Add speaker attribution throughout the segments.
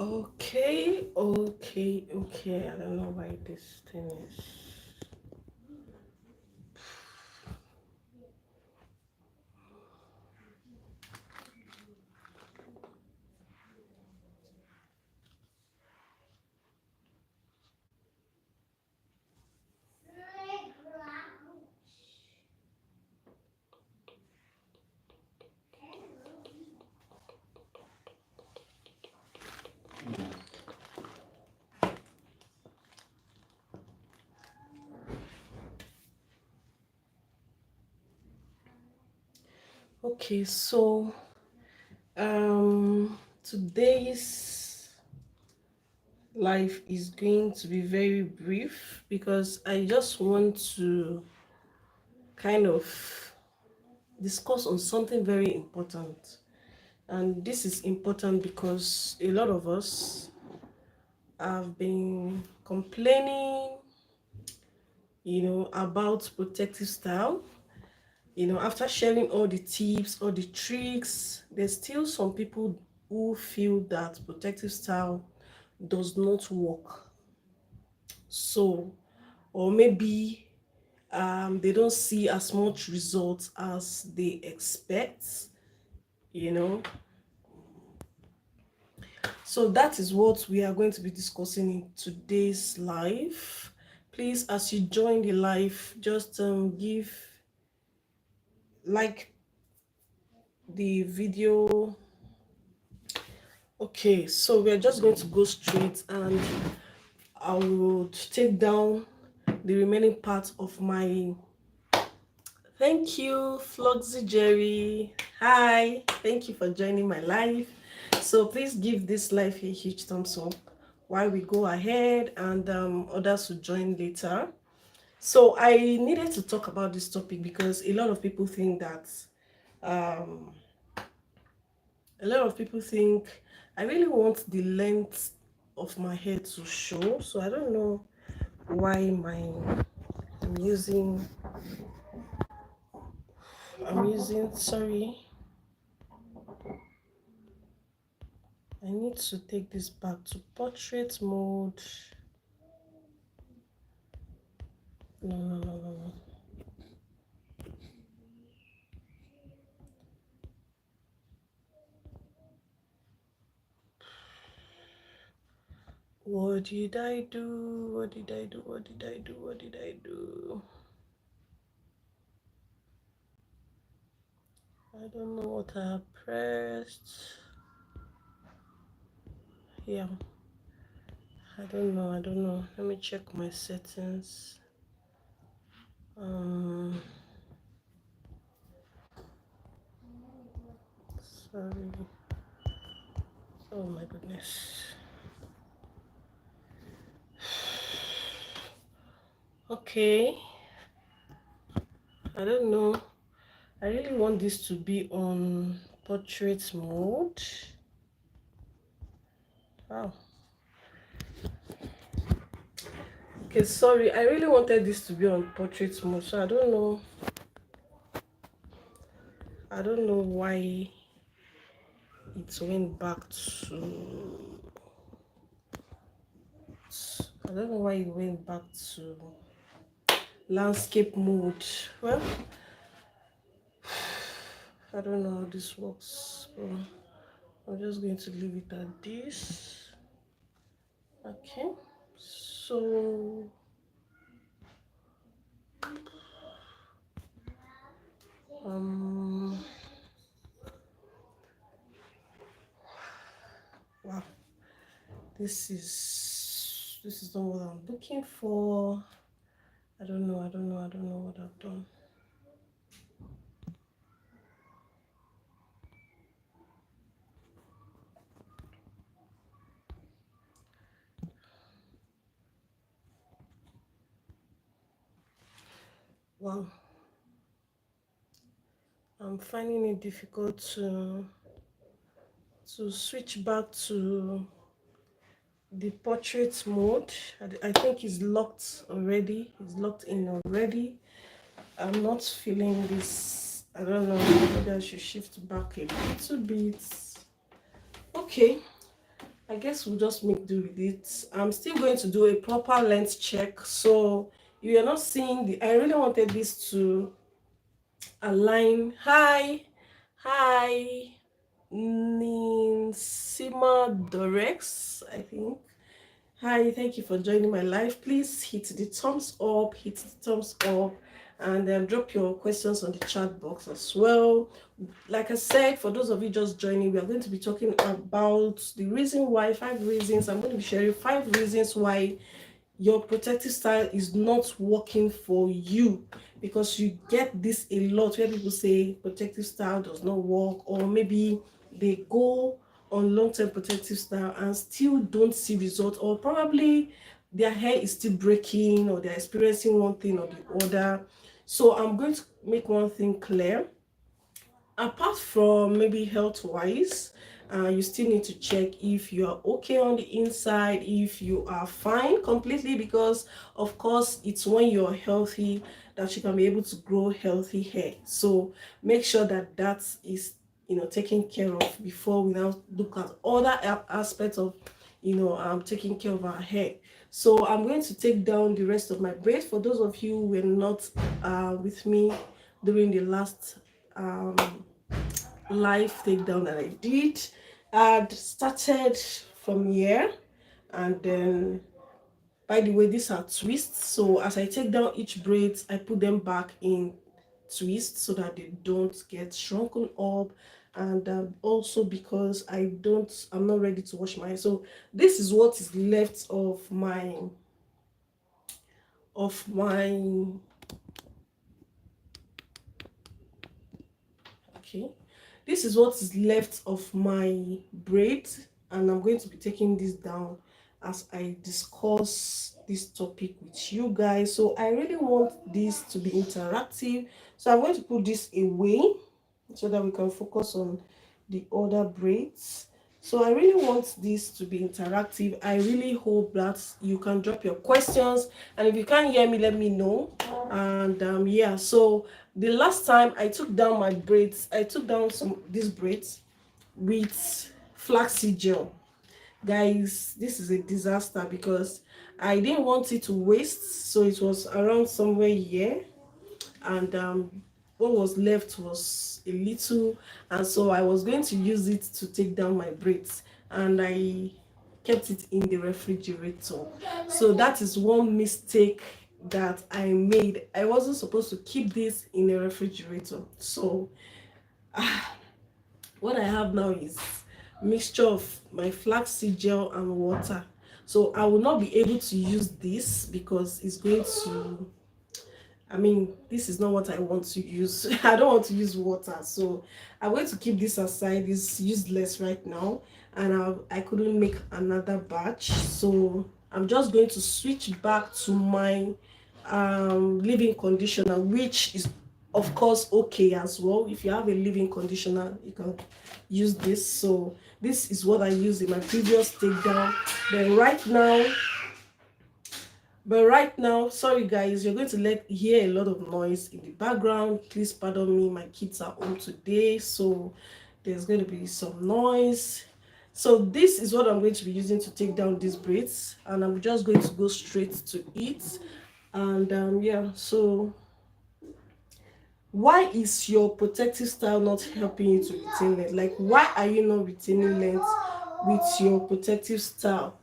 Speaker 1: Okay. I don't know why this thing is. Okay, so today's life is going to be very brief because I just want to kind of discuss on something very important. And this is important because a lot of us have been complaining, about protective style. After sharing all the tips, all the tricks, there's still some people who feel that protective style does not work. So, or maybe they don't see as much results as they expect, you know. So that is what we are going to be discussing in today's live. Please, as you join the live, just give like the video. Okay, so we're just going to go straight and I will take down the remaining part of my. Thank you, Floxy Jerry. Hi, thank you for joining my live. So please give this live a huge thumbs up while we go ahead and others will join later. So I needed to talk about this topic because a lot of people think that um, a lot of people think I really want the length of my hair to show. So I don't know why I'm using sorry, I need to take this back to portrait mode. No. What did I do? What did I do? What did I do? What did I do? I don't know what I have pressed. Yeah. I don't know. Let me check my settings. Sorry. Oh my goodness. Okay. I don't know. I really want this to be on portrait mode. Wow. Okay, sorry. I really wanted this to be on portrait mode, so I don't know. I don't know why it went back to. I don't know why it went back to landscape mode. Well, I don't know how this works. I'm just going to leave it at this. Okay. So wow, this is not what I'm looking for. I don't know what I've done. Wow, I'm finding it difficult to switch back to the portrait mode. I think it's locked already. It's locked in already. I'm not feeling this. I don't know. Maybe I should shift back a little bit. Okay. I guess we'll just make do with it. I'm still going to do a proper length check. So you are not seeing the, I really wanted this to align. Hi, Ninsima Dorex, I think. Hi, thank you for joining my live. Please hit the thumbs up, and drop your questions on the chat box as well. Like I said, for those of you just joining, we are going to be talking about the reason why, 5 reasons. I'm going to be sharing 5 reasons why your protective style is not working for you, because you get this a lot where people say protective style does not work, or maybe they go on long-term protective style and still don't see results, or probably their hair is still breaking, or they're experiencing one thing or the other. So I'm going to make one thing clear. Apart from maybe health wise, you still need to check if you are okay on the inside, if you are fine completely, because of course it's when you're healthy that you can be able to grow healthy hair. So make sure that that is, taken care of before we now look at other aspects of, taking care of our hair. So I'm going to take down the rest of my braids. For those of you who were not with me during the last um, live takedown that I did, I'd started from here, and then, by the way, these are twists. So as I take down each braid, I put them back in twist so that they don't get shrunken up, and also because I'm not ready to wash my hair. So this is what is left of my okay, this is what is left of my braid, and I'm going to be taking this down as I discuss this topic with you guys. So I really want this to be interactive, so I'm going to put this away so that we can focus on the other braids. So I really want this to be interactive. I really hope that you can drop your questions, and if you can't hear me, let me know. And yeah, so the last time I took down my braids, I took down these braids with flaxseed gel. Guys, this is a disaster because I didn't want it to waste, so it was around somewhere here, and what was left was a little, and so I was going to use it to take down my braids, and I kept it in the refrigerator. So that is one mistake that I made. I wasn't supposed to keep this in a refrigerator. So what I have now is mixture of my flaxseed gel and water. So I will not be able to use this because it's going to, I mean, this is not what I want to use. I don't want to use water. So I'm going to keep this aside. It's useless right now. And I couldn't make another batch. So I'm just going to switch back to my leave-in conditioner, which is, of course, okay as well. If you have a leave-in conditioner, you can use this. So this is what I used in my previous takedown. Then right now, sorry guys, you're going to hear a lot of noise in the background. Please pardon me, my kids are home today, so there's going to be some noise. So this is what I'm going to be using to take down these braids, and I'm just going to go straight to it. And yeah, so why is your protective style not helping you to retain length? Like, why are you not retaining length with your protective style?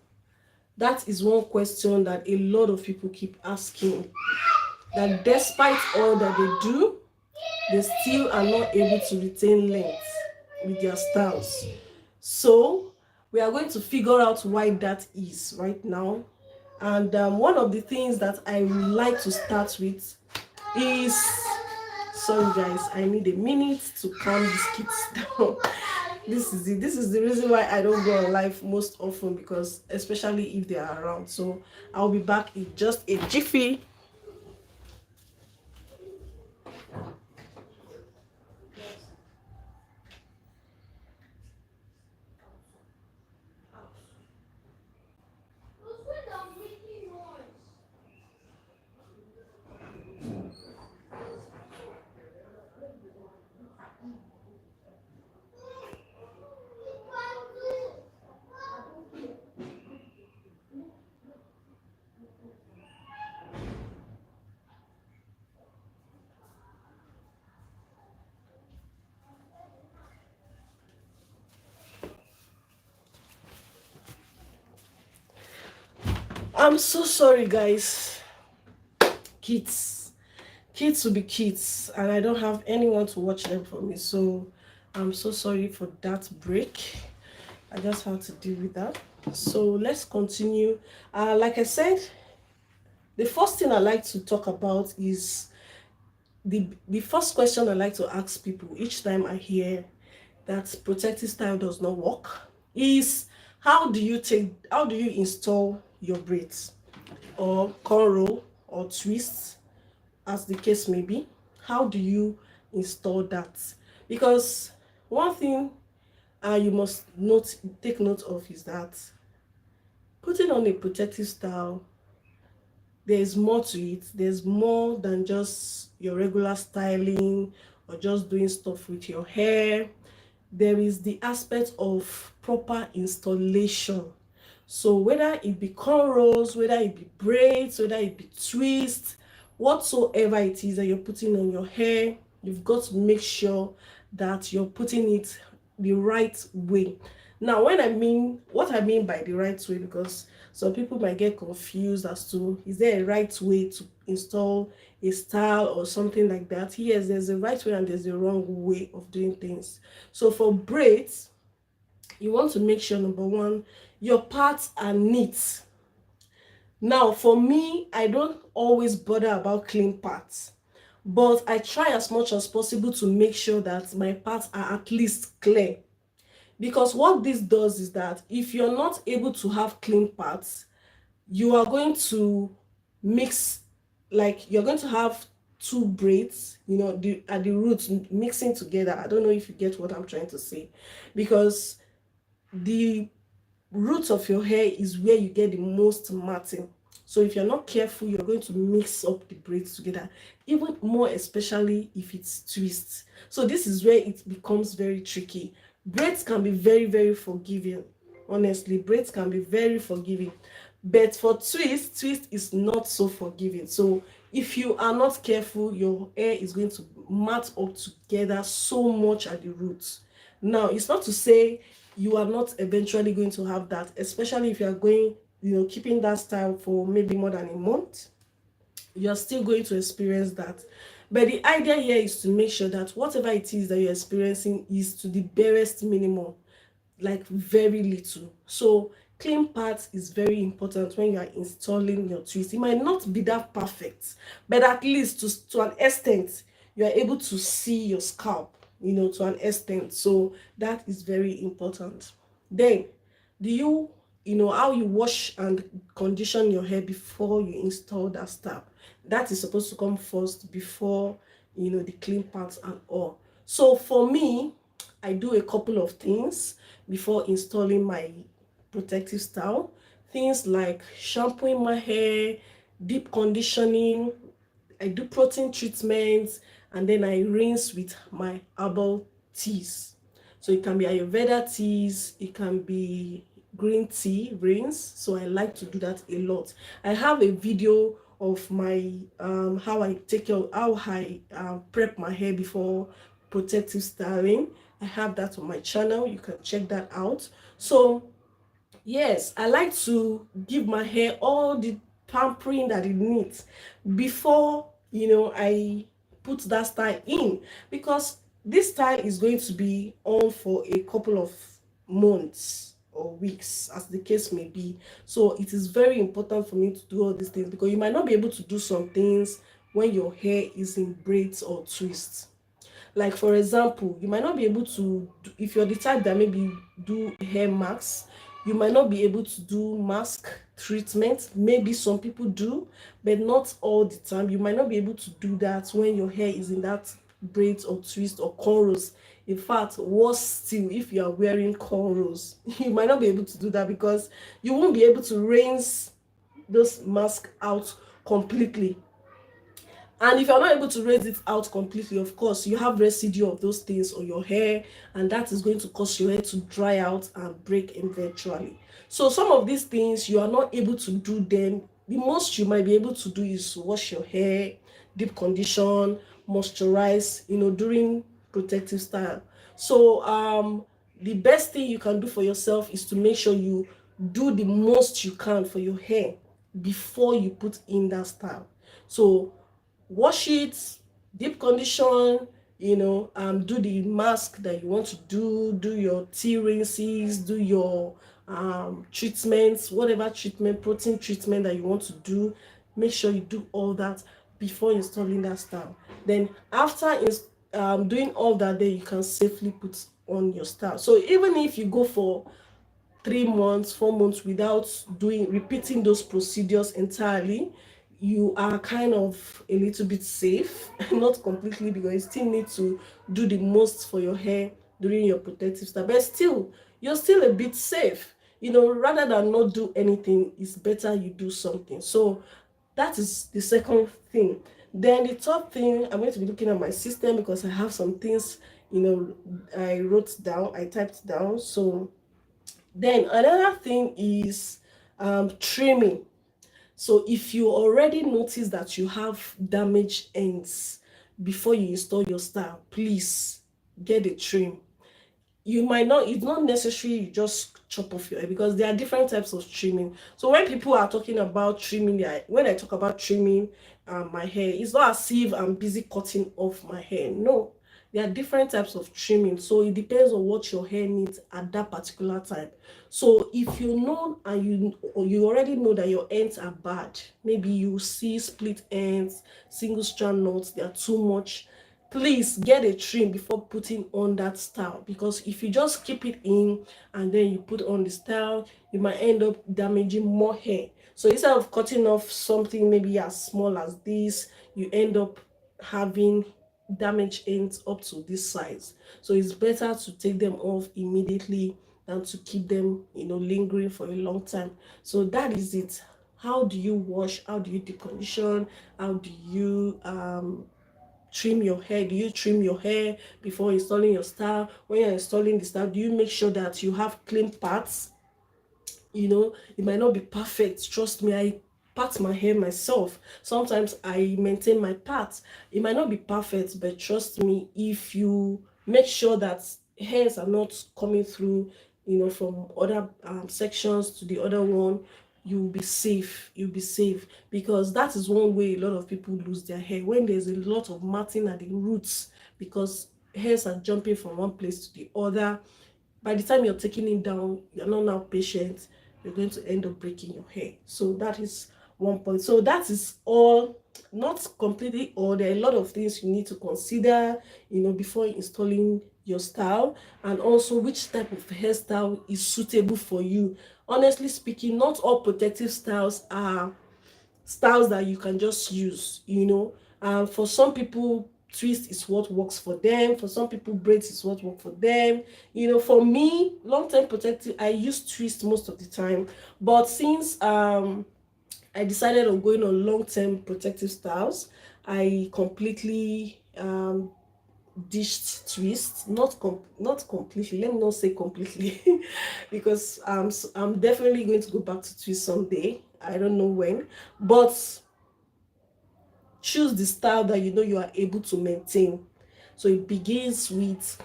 Speaker 1: That is one question that a lot of people keep asking, that despite all that they do, they still are not able to retain length with their styles. So we are going to figure out why that is right now. And one of the things that I would like to start with is, sorry guys, I need a minute to calm these kids down. This is the reason why I don't go on live most often, because especially if they are around. So I'll be back in just a jiffy. I'm so sorry, guys. Kids. Kids will be kids, and I don't have anyone to watch them for me. So I'm so sorry for that break. I just had to deal with that. So let's continue. Like I said, the first thing I like to talk about is the first question I like to ask people each time I hear that protective style does not work is how do you install your braids or cornrow or twists, as the case may be. How do you install that? Because one thing you must take note of is that putting on a protective style, there's more to it. There's more than just your regular styling or just doing stuff with your hair. There is the aspect of proper installation. So whether it be cornrows, whether it be braids, whether it be twists, whatsoever it is that you're putting on your hair, you've got to make sure that you're putting it the right way. Now, what I mean by the right way, because some people might get confused as to, is there a right way to install a style or something like that? Yes, there's a right way and there's a wrong way of doing things. So for braids, you want to make sure, number one, your parts are neat. Now, for me, I don't always bother about clean parts, but I try as much as possible to make sure that my parts are at least clear. Because what this does is that if you're not able to have clean parts, you are going to mix, like you're going to have two braids, at the roots mixing together. I don't know if you get what I'm trying to say, because the root of your hair is where you get the most matting. So if you're not careful, you're going to mix up the braids together, even more especially if it's twists. So this is where it becomes very tricky. Braids can be very, very forgiving. Honestly, braids can be very forgiving. But for twist is not so forgiving. So if you are not careful, your hair is going to mat up together so much at the roots. Now, it's not to say you are not eventually going to have that, especially if you are going, keeping that style for maybe more than a month. You're still going to experience that. But the idea here is to make sure that whatever it is that you're experiencing is to the barest minimum, like very little. So clean parts is very important when you are installing your twist. It might not be that perfect, but at least to an extent, you are able to see your scalp, to an extent. So that is very important. Then, do how you wash and condition your hair before you install that style? That is supposed to come first before, the clean parts and all. So for me, I do a couple of things before installing my protective style. Things like shampooing my hair, deep conditioning, I do protein treatments, and then I rinse with my herbal teas. So it can be Ayurveda teas, it can be green tea rinse. So I like to do that a lot. I have a video of my how I take care of how I prep my hair before protective styling. I have that on my channel. You can check that out. So yes, I like to give my hair all the pampering that it needs before, I put that style in, because this style is going to be on for a couple of months or weeks, as the case may be. So it is very important for me to do all these things, because you might not be able to do some things when your hair is in braids or twists. Like for example, you might not be able to if you're the type that maybe do hair masks, you might not be able to do mask treatment. Maybe some people do, but not all the time. You might not be able to do that when your hair is in that braids or twist or cornrows. In fact, worse still, if you are wearing cornrows, you might not be able to do that, because you won't be able to rinse those masks out completely. And if you're not able to raise it out completely, of course, you have residue of those things on your hair, and that is going to cause your hair to dry out and break eventually. So some of these things, you are not able to do them. The most you might be able to do is wash your hair, deep condition, moisturize, during protective style. So the best thing you can do for yourself is to make sure you do the most you can for your hair before you put in that style. So wash it, deep condition, do the mask that you want to do your tea rinses, do your treatments, whatever treatment, protein treatment that you want to do. Make sure you do all that before installing that style. Then after doing all that, then you can safely put on your style. So even if you go for 3 months, 4 months without repeating those procedures entirely, you are kind of a little bit safe. Not completely, because you still need to do the most for your hair during your protective style, but still you're still a bit safe. Rather than not do anything, it's better you do something. So that is the second thing. Then the third thing, I'm going to be looking at my system because I have some things, I wrote down, I typed down. So then another thing is trimming. So if you already notice that you have damaged ends before you install your style, please get a trim. You might not, it's not necessary you just chop off your hair, because there are different types of trimming. So when people are talking about trimming, when I talk about trimming my hair, it's not as if I'm busy cutting off my hair. No, there are different types of trimming, so it depends on what your hair needs at that particular time. So if you know, and you already know that your ends are bad, maybe you see split ends, single strand knots, they are too much, please get a trim before putting on that style. Because if you just keep it in and then you put on the style, you might end up damaging more hair. So instead of cutting off something maybe as small as this, you end up having damaged ends up to this size. So it's better to take them off immediately than to keep them lingering for a long time. So that is it. How do you wash? How do you decondition? How do you trim your hair? Do you trim your hair before installing your style? When you're installing the style, do you make sure that you have clean parts? It might not be perfect. Trust me, I part my hair myself. Sometimes I maintain my parts. It might not be perfect, but trust me, if you make sure that hairs are not coming through, from other sections to the other one, you'll be safe. You'll be safe, because that is one way a lot of people lose their hair, when there's a lot of matting at the roots, because hairs are jumping from one place to the other. By the time you're taking it down, you're not now patient, you're going to end up breaking your hair. So that is one point. So that is all, not completely all. There are a lot of things you need to consider, before installing your style, and also which type of hairstyle is suitable for you. Honestly speaking, not all protective styles are styles that you can just use. For some people, twist is what works for them. For some people, braids is what works for them. For me, long-term protective, I use twist most of the time. But since I decided on going on long-term protective styles, I completely dished twist. Not completely, let me not say completely, because I'm definitely going to go back to twist someday. I don't know when, but choose the style that you are able to maintain. So it begins with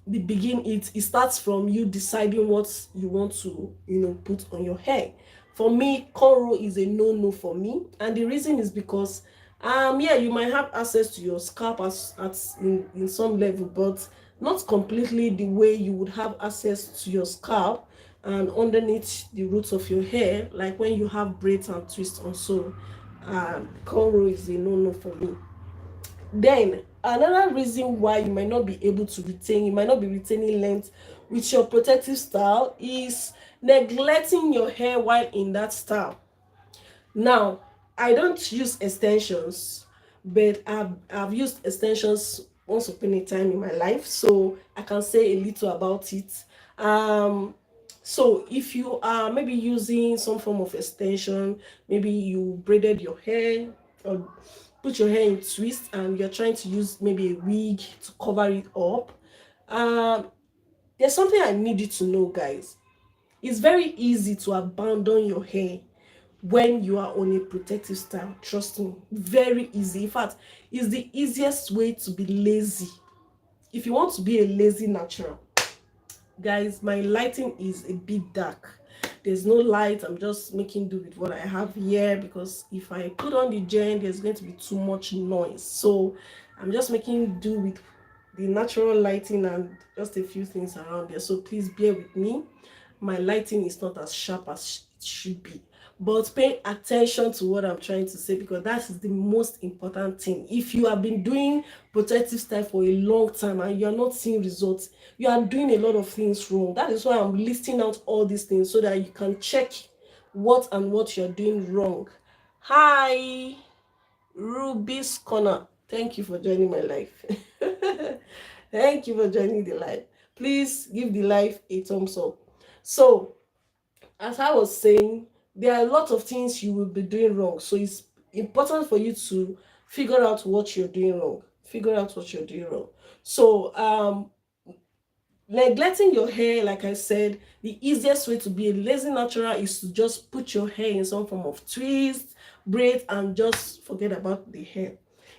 Speaker 1: it starts from you deciding what you want to put on your hair. For me, cornrow is a no for me, and the reason is because yeah, you might have access to your scalp in some level, but not completely the way you would have access to your scalp and underneath the roots of your hair, like when you have braids and twists on. So cornrow is a no for me. Then another reason why you might not be able to retain, you might not be retaining length with your protective style, is neglecting your hair while in that style. Now, I don't use extensions, but I've used extensions once upon a time in my life, so I can say a little about it. So if you are maybe using some form of extension, maybe you braided your hair or put your hair in twist and you're trying to use maybe a wig to cover it up, there's something I need you to know, guys. It's very easy to abandon your hair when you are on a protective style. Trust me, very easy. In fact, it's the easiest way to be lazy. If you want to be a lazy natural, guys, my lighting is a bit dark. there's no light. I'm just making do with what I have here, because if I put on the gen, there's going to be too much noise. So I'm just making do with the natural lighting and just a few things around there. So please bear with me. My lighting is not as sharp as it should be, but pay attention to what I'm trying to say, because that is the most important thing. If you have been doing protective style for a long time and you are not seeing results, you are doing a lot of things wrong. That is why I'm listing out all these things, so that you can check what you're doing wrong. Hi, Ruby's Corner, thank you for joining my life. Thank you for joining the live. Please give the live a thumbs up. So as I was saying, there are a lot of things you will be doing wrong. So it's important for you to figure out what you're doing wrong. Figure out what you're doing wrong. So neglecting your hair, like I said, the easiest way to be a lazy natural is to just put your hair in some form of twist, braid, and just forget about the hair.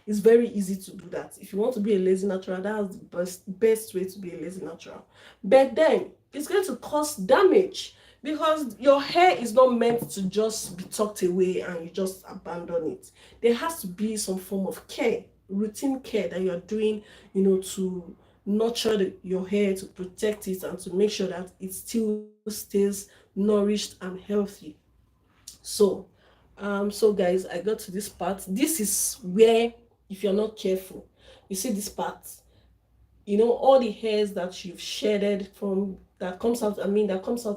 Speaker 1: It's very easy to do that. If you want to be a lazy natural, that's the best way to be a lazy natural. But then it's going to cause damage, because your hair is not meant to just be tucked away and you just abandon it. There has to be some form of care, routine care that you're doing, to nurture your hair, to protect it, and to make sure that it still stays nourished and healthy. So guys, I got to this part. This is where, if you're not careful, you see this part, all the hairs that you've shedded from, that comes out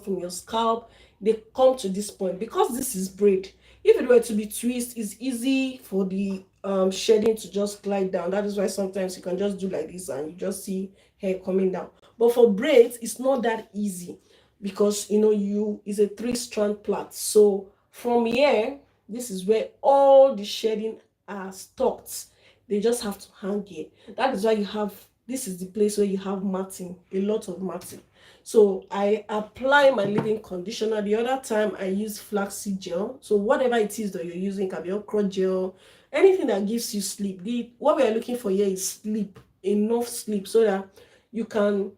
Speaker 1: from your scalp, they come to this point. Because this is braid, if it were to be twist, it's easy for the shedding to just glide down. That is why sometimes you can just do like this and you just see hair coming down. But for braids, it's not that easy, because it's a 3-strand plait. So from here, this is where all the shedding are stopped. They just have to hang here. That is why this is the place where you have matting, a lot of matting. So I apply my leave-in conditioner. The other time I use flaxseed gel. So whatever it is that you're using, can be okra gel, anything that gives you sleep. What we are looking for here is sleep, enough sleep, so that you can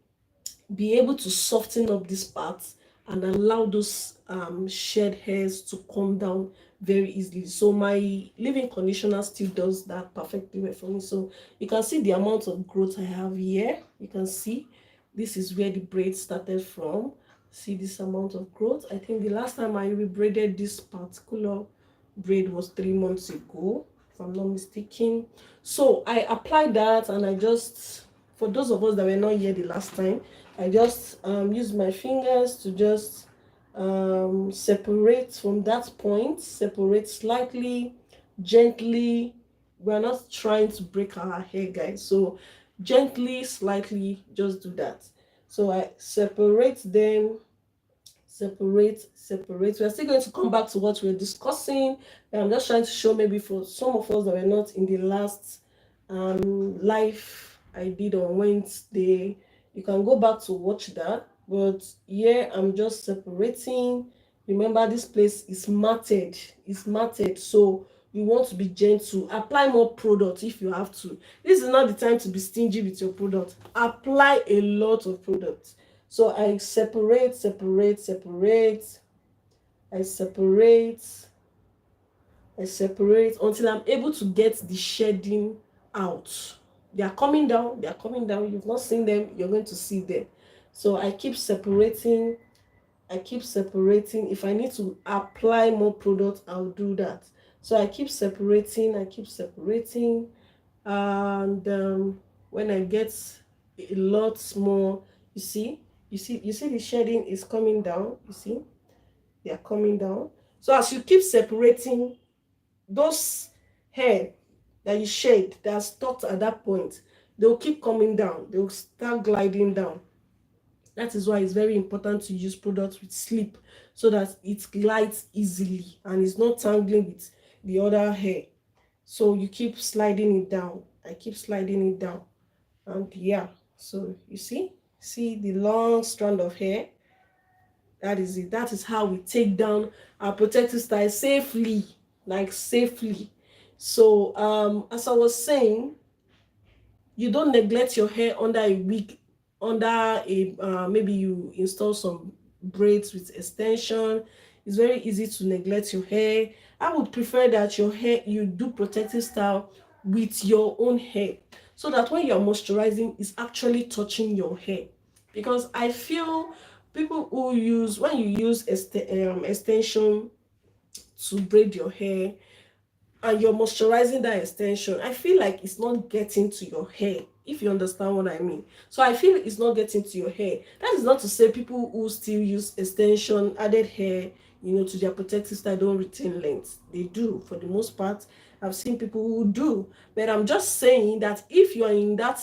Speaker 1: be able to soften up this part and allow those shed hairs to come down very easily. So my leave-in conditioner still does that perfectly well for me. So you can see the amount of growth I have here. You can see this is where the braid started from. See this amount of growth. I think the last time I rebraided this particular braid was 3 months ago, if I'm not mistaken. So I applied that, and I just, for those of us that were not here the last time, I just use my fingers to just separate from that point, separate slightly, gently. We're not trying to break our hair, guys. So gently, slightly, just do that. So I separate them, separate. We're still going to come back to what we're discussing. I'm just trying to show, maybe for some of us that were not in the last live I did on Wednesday, you can go back to watch that. But here I'm just separating. Remember, this place is matted. It's matted, so you want to be gentle. Apply more product if you have to. This is not the time to be stingy with your product. Apply a lot of product. So I separate. I separate until I'm able to get the shedding out. They are coming down. You've not seen them, you're going to see them. So I keep separating. If I need to apply more product, I'll do that. So I keep separating. And when I get a lot more, you see the shedding is coming down. You see, they are coming down. So as you keep separating, those hair that you shed that are stuck at that point, they'll keep coming down. They'll start gliding down. That is why it's very important to use products with sleep, so that it glides easily and it's not tangling with the other hair. So you keep sliding it down. I keep sliding it down. And yeah, so you see the long strand of hair. That is it. That is how we take down our protective style safely, like safely. So as I was saying, you don't neglect your hair under a wig, under a maybe you install some braids with extension. It's very easy to neglect your hair. I would prefer that your hair, you do protective style with your own hair, so that when you're moisturizing, it's actually touching your hair. Because I feel people who use, when you use extension to braid your hair, and you're moisturizing that extension, I feel like it's not getting to your hair, if you understand what I mean. So I feel it's not getting to your hair. That is not to say people who still use extension added hair, to their protective style, don't retain length. They do, for the most part. I've seen people who do. But I'm just saying that if you are in that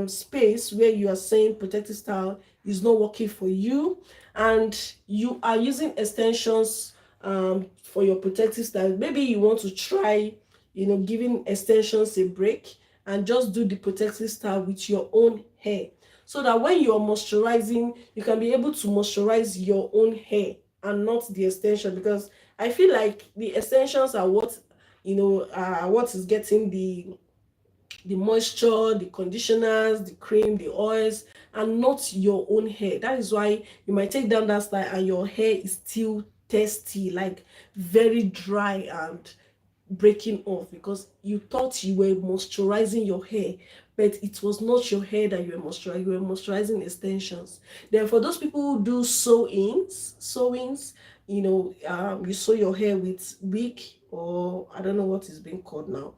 Speaker 1: space where you are saying protective style is not working for you, and you are using extensions for your protective style, maybe you want to try, giving extensions a break, and just do the protective style with your own hair, so that when you're moisturizing, you can be able to moisturize your own hair and not the extension. Because I feel like the extensions are what, what is getting the moisture, the conditioners, the cream, the oils, and not your own hair. That is why you might take down that style and your hair is still tasty, like very dry and breaking off, because you thought you were moisturizing your hair, but it was not your hair that you were moisturizing. You were moisturizing extensions. Then for those people who do sewings, you sew your hair with wig, or I don't know what is being called now,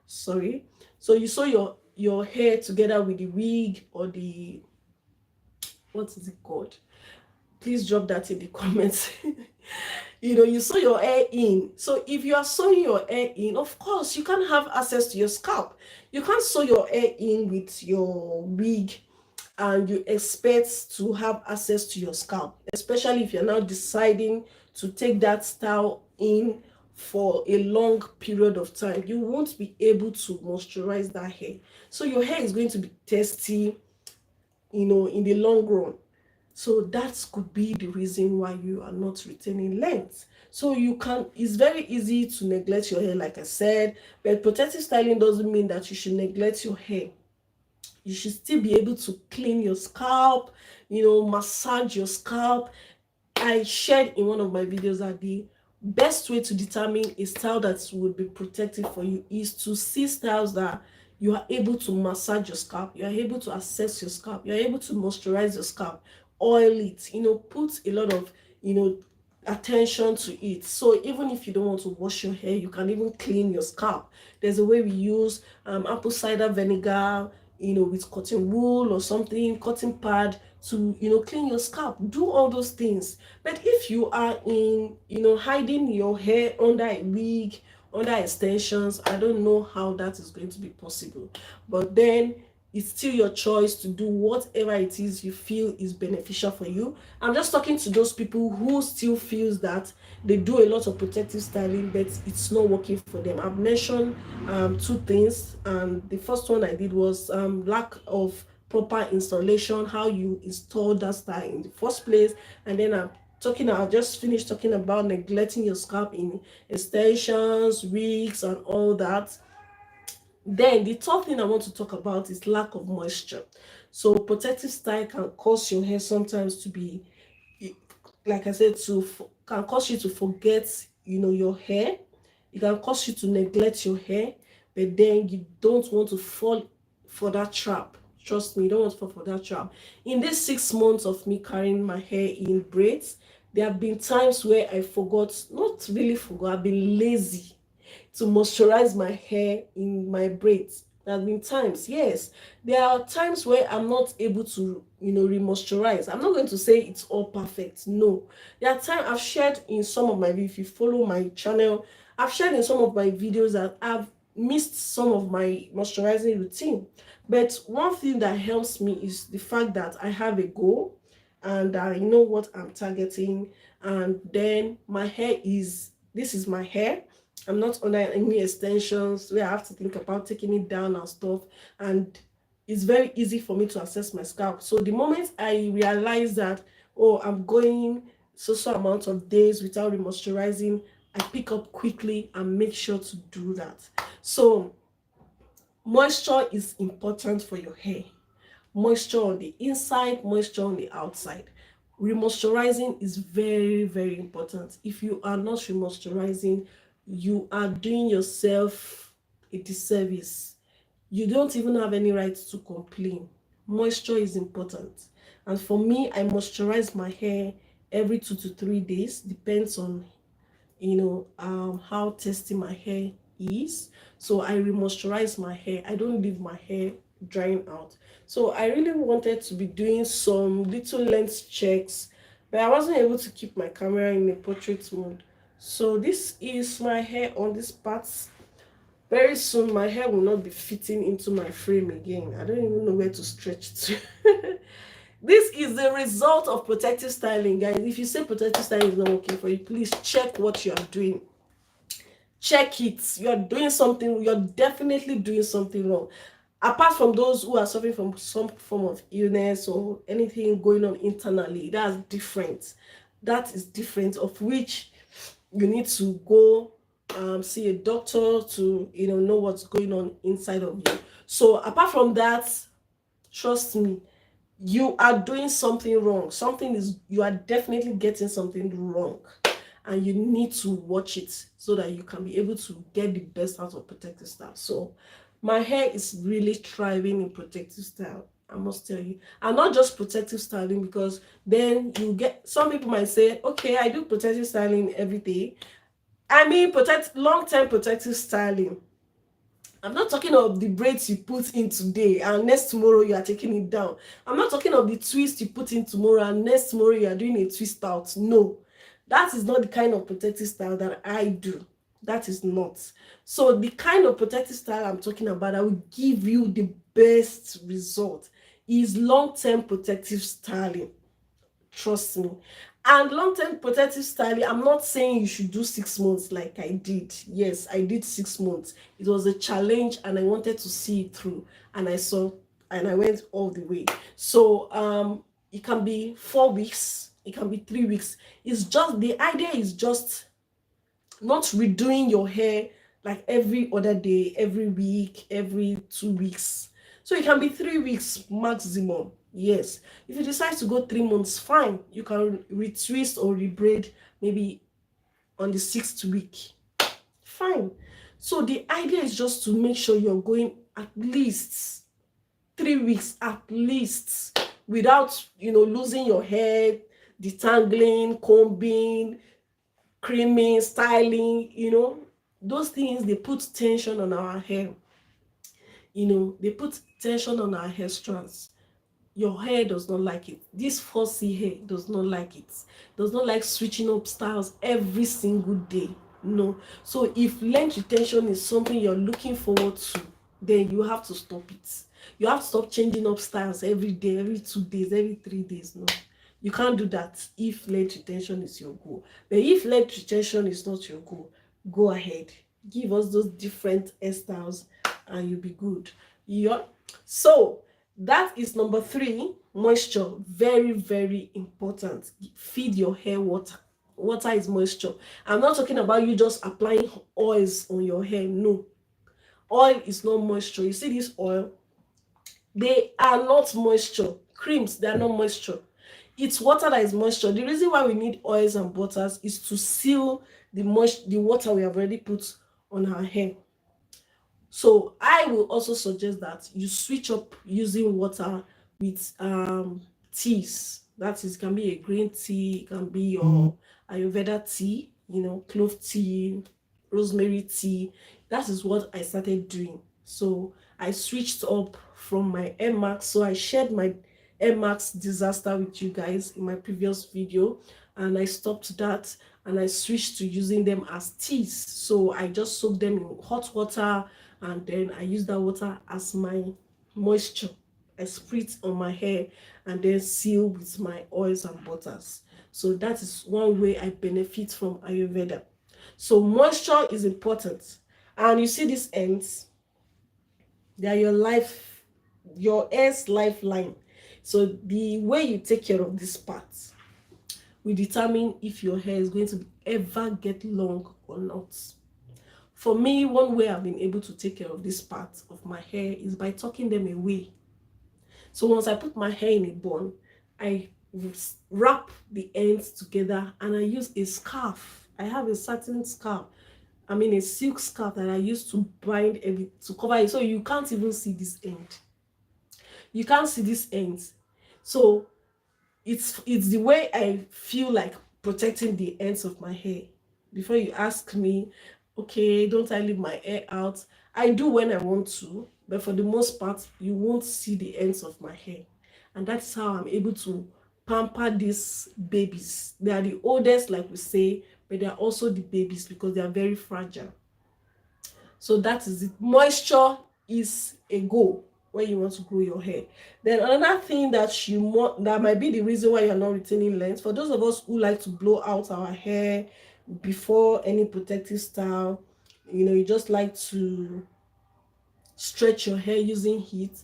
Speaker 1: sorry. So you sew your hair together with the wig, or the, what is it called, please drop that in the comments. You sew your hair in. So if you are sewing your hair in, of course you can't have access to your scalp. You can't sew your hair in with your wig and you expect to have access to your scalp, especially if you're now deciding to take that style in for a long period of time. You won't be able to moisturize that hair, so your hair is going to be tasty, in the long run. So that could be the reason why you are not retaining length. So it's very easy to neglect your hair, like I said, but protective styling doesn't mean that you should neglect your hair. You should still be able to clean your scalp, massage your scalp. I shared in one of my videos that the best way to determine a style that would be protective for you is to see styles that you are able to massage your scalp, you are able to assess your scalp, you are able to moisturize your scalp, oil it, put a lot of, attention to it. So even if you don't want to wash your hair, you can even clean your scalp. There's a way we use apple cider vinegar, with cotton wool or something, cotton pad, to clean your scalp. Do all those things. But if you are in, hiding your hair under a wig, under extensions, I don't know how that is going to be possible. But then it's still your choice to do whatever it is you feel is beneficial for you. I'm just talking to those people who still feels that they do a lot of protective styling, but it's not working for them. I've mentioned two things, and the first one I did was lack of proper installation, how you install that style in the first place. And then I just finished talking about neglecting your scalp in extensions, wigs, and all that. Then the third thing I want to talk about is lack of moisture. So protective style can cause your hair sometimes to be, like I said, can cause you to forget, your hair. It can cause you to neglect your hair, but then you don't want to fall for that trap. Trust me, you don't want to fall for that trap. In these 6 months of me carrying my hair in braids, there have been times where I forgot, not really forgot, I've been lazy to moisturize my hair in my braids. There have been times, yes. There are times where I'm not able to, re-moisturize. I'm not going to say it's all perfect. No. There are times I've shared in some of my, if you follow my channel, I've shared in some of my videos that I've missed some of my moisturizing routine. But one thing that helps me is the fact that I have a goal and I know what I'm targeting. And then this is my hair. I'm not under any extensions where I have to think about taking it down and stuff. And it's very easy for me to assess my scalp. So the moment I realize that, oh, I'm going so amount of days without remoisturizing, I pick up quickly and make sure to do that. So moisture is important for your hair. Moisture on the inside, moisture on the outside. Remoisturizing is very, very important. If you are not remoisturizing, you are doing yourself a disservice. You don't even have any right to complain. Moisture is important. And for me, I moisturize my hair every 2 to 3 days, depends on how tasty my hair is. So I remoisturize my hair. I don't leave my hair drying out. So I really wanted to be doing some little length checks, but I wasn't able to keep my camera in a portrait mode. So this is my hair on this part. Very soon my hair will not be fitting into my frame again. I don't even know where to stretch to. This is the result of protective styling, guys. If you say protective styling is not working for you, please check what you are doing. Check it. You're doing something, you're definitely doing something wrong. Apart from those who are suffering from some form of illness or anything going on internally, that's different. That is different, of which you need to go see a doctor to know what's going on inside of you. So apart from that, trust me, you are doing something wrong. You are definitely getting something wrong, and you need to watch it so that you can be able to get the best out of protective style. So my hair is really thriving in protective style, I must tell you. And not just protective styling, because then you get, some people might say, okay, I do protective styling every day. I mean, long-term protective styling. I'm not talking of the braids you put in today and next tomorrow you are taking it down. I'm not talking of the twist you put in tomorrow and next tomorrow you are doing a twist out. No, that is not the kind of protective style that I do. That is not. So the kind of protective style I'm talking about that will give you the best result is long-term protective styling. Trust me. And long-term protective styling, I'm not saying you should do 6 months like I did. Yes, I did 6 months. It was a challenge and I wanted to see it through, and I saw, and I went all the way. So it can be 4 weeks, it can be 3 weeks. It's just, the idea is just not redoing your hair like every other day, every week, every 2 weeks. So it can be 3 weeks maximum. Yes, if you decide to go 3 months, fine, you can retwist or rebraid maybe on the 6th week, fine. So the idea is just to make sure you're going at least 3 weeks, at least, without losing your hair, detangling, combing, creaming, styling. Those things, they put tension on our hair. They put tension on our hair strands. Your hair does not like it. This fussy hair does not like it. Does not like switching up styles every single day. No. So if length retention is something you're looking forward to, then you have to stop it. You have to stop changing up styles every day, every 2 days, every 3 days. No, you can't do that if length retention is your goal. But if length retention is not your goal, go ahead, give us those different hairstyles and you'll be good. Yeah. So that is number 3. Moisture. Very, very important. Feed your hair water. Water is moisture. I'm not talking about you just applying oils on your hair. No, oil is not moisture. You see this oil, they are not moisture. Creams, they are not moisture. It's water that is moisture. The reason why we need oils and butters is to seal the water we have already put on our hair. So I will also suggest that you switch up using water with teas. That is, can be a green tea, it can be your Ayurveda tea, clove tea, rosemary tea. That is what I started doing. So I switched up from my Air Max. So I shared my Air Max disaster with you guys in my previous video, and I stopped that and I switched to using them as teas. So I just soak them in hot water, and then I use that water as my moisture. I spritz on my hair and then seal with my oils and butters. So that is one way I benefit from Ayurveda. So moisture is important. And you see these ends, they are your hair's lifeline. So the way you take care of this part will determine if your hair is going to ever get long or not. For me, one way I've been able to take care of this part of my hair is by tucking them away. So once I put my hair in a bun, I wrap the ends together, and I use a scarf. I have a certain scarf, I mean a silk scarf that I use to bind to cover it, so you can't even see this end. You can't see this end. So it's the way I feel like protecting the ends of my hair. Before you ask me, okay, don't I leave my hair out? I do when I want to, but for the most part, you won't see the ends of my hair. And that's how I'm able to pamper these babies. They are the oldest, like we say, but they are also the babies because they are very fragile. So that is it. Moisture is a goal when you want to grow your hair. Then another thing that might be the reason why you're not retaining length, for those of us who like to blow out our hair before any protective style, you just like to stretch your hair using heat.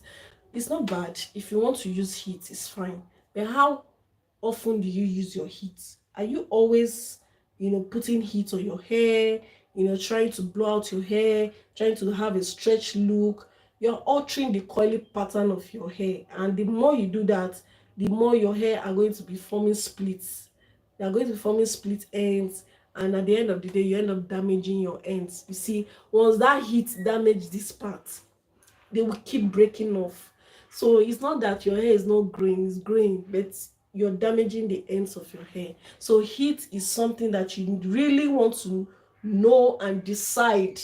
Speaker 1: It's not bad. If you want to use heat, it's fine. But how often do you use your heat? Are you always, putting heat on your hair, trying to blow out your hair, trying to have a stretch look? You're altering the coily pattern of your hair. And the more you do that, the more your hair are going to be forming splits. They are going to be forming split ends. And at the end of the day, you end up damaging your ends. You see, once that heat damage this part, they will keep breaking off. So it's not that your hair is not growing, it's growing, but you're damaging the ends of your hair. So heat is something that you really want to know and decide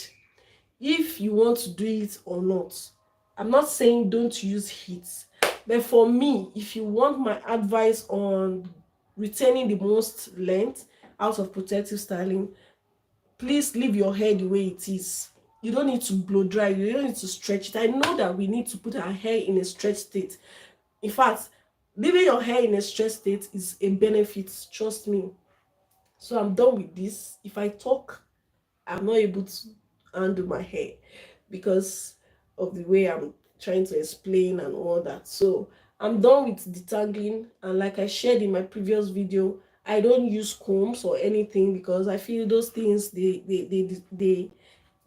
Speaker 1: if you want to do it or not. I'm not saying don't use heat, but for me, if you want my advice on retaining the most length out of protective styling, please leave your hair the way it is. You don't need to blow dry, you don't need to stretch it. I know that we need to put our hair in a stretch state. In fact, leaving your hair in a stretch state is a benefit, trust me. So I'm done with this. If I talk, I'm not able to undo my hair because of the way I'm trying to explain and all that. So I'm done with detangling, and like I shared in my previous video, I don't use combs or anything because I feel those things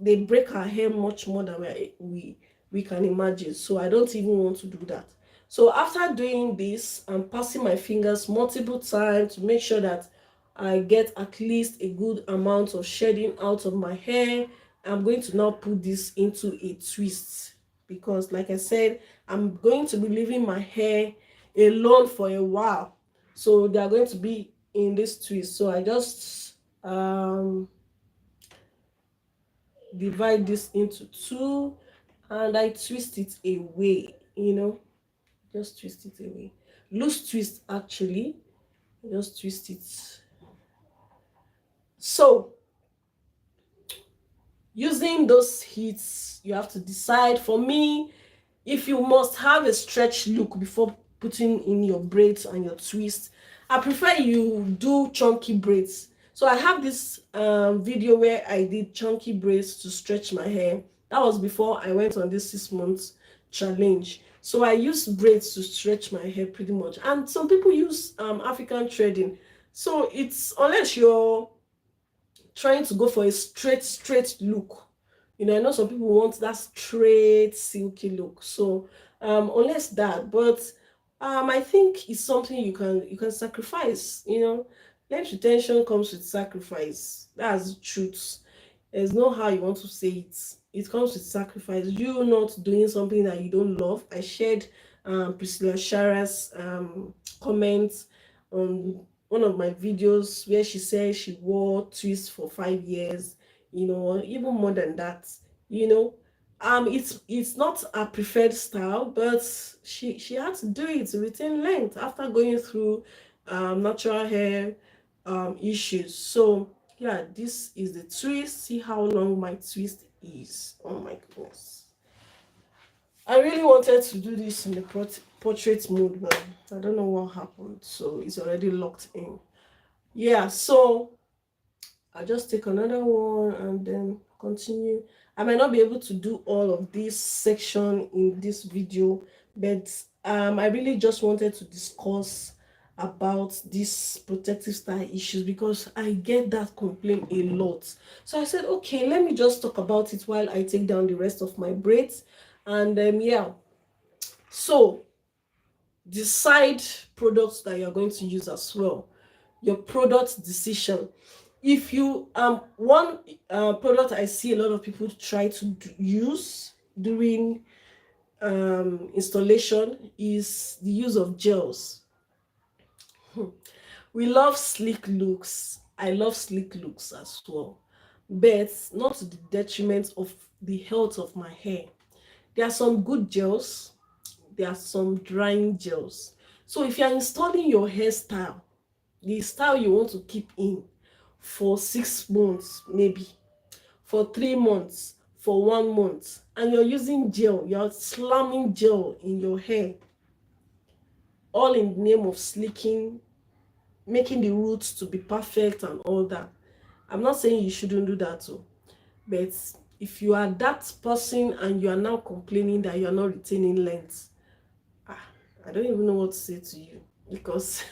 Speaker 1: they break our hair much more than we can imagine. So I don't even want to do that. So after doing this, I'm passing my fingers multiple times to make sure that I get at least a good amount of shedding out of my hair. I'm going to now put this into a twist because, like I said, I'm going to be leaving my hair alone for a while. So they are going to be in this twist. So I just divide this into two and I twist it away, just twist it away. Loose twist, actually. Just twist it. So using those heats, you have to decide. For me, if you must have a stretch look before putting in your braids and your twist, I prefer you do chunky braids. So I have this video where I did chunky braids to stretch my hair. That was before I went on this 6 months challenge. So I used braids to stretch my hair pretty much. And some people use African threading. So it's, unless you're trying to go for a straight look, I know some people want that straight silky look. So unless that, but I think it's something you can sacrifice. Length retention comes with sacrifice. That's the truth. There's no how you want to say it. It comes with sacrifice. You not doing something that you don't love. I shared Priscilla Shara's comments on one of my videos where she said she wore twists for 5 years, even more than that. It's not a preferred style, but she had to do it to retain length after going through natural hair issues. So yeah, this is the twist. See how long my twist is. Oh my goodness, I really wanted to do this in the portrait mode, but I don't know what happened, so it's already locked in. Yeah, so I'll just take another one and then continue. I might not be able to do all of this section in this video, but I really just wanted to discuss about these protective style issues because I get that complaint a lot. So I said, okay, let me just talk about it while I take down the rest of my braids. And yeah, so decide products that you're going to use as well. Your product decision. If you one product I see a lot of people try to use during installation is the use of gels. We love sleek looks. I love sleek looks as well, but not to the detriment of the health of my hair. There are some good gels, there are some drying gels. So if you're installing your hairstyle, the style you want to keep in for 6 months, maybe for 3 months, for 1 month, and you're using gel, you're slamming gel in your hair, all in the name of slicking, making the roots to be perfect and all that. I'm not saying you shouldn't do that too, but if you are that person and you are now complaining that you are not retaining length, I don't even know what to say to you, because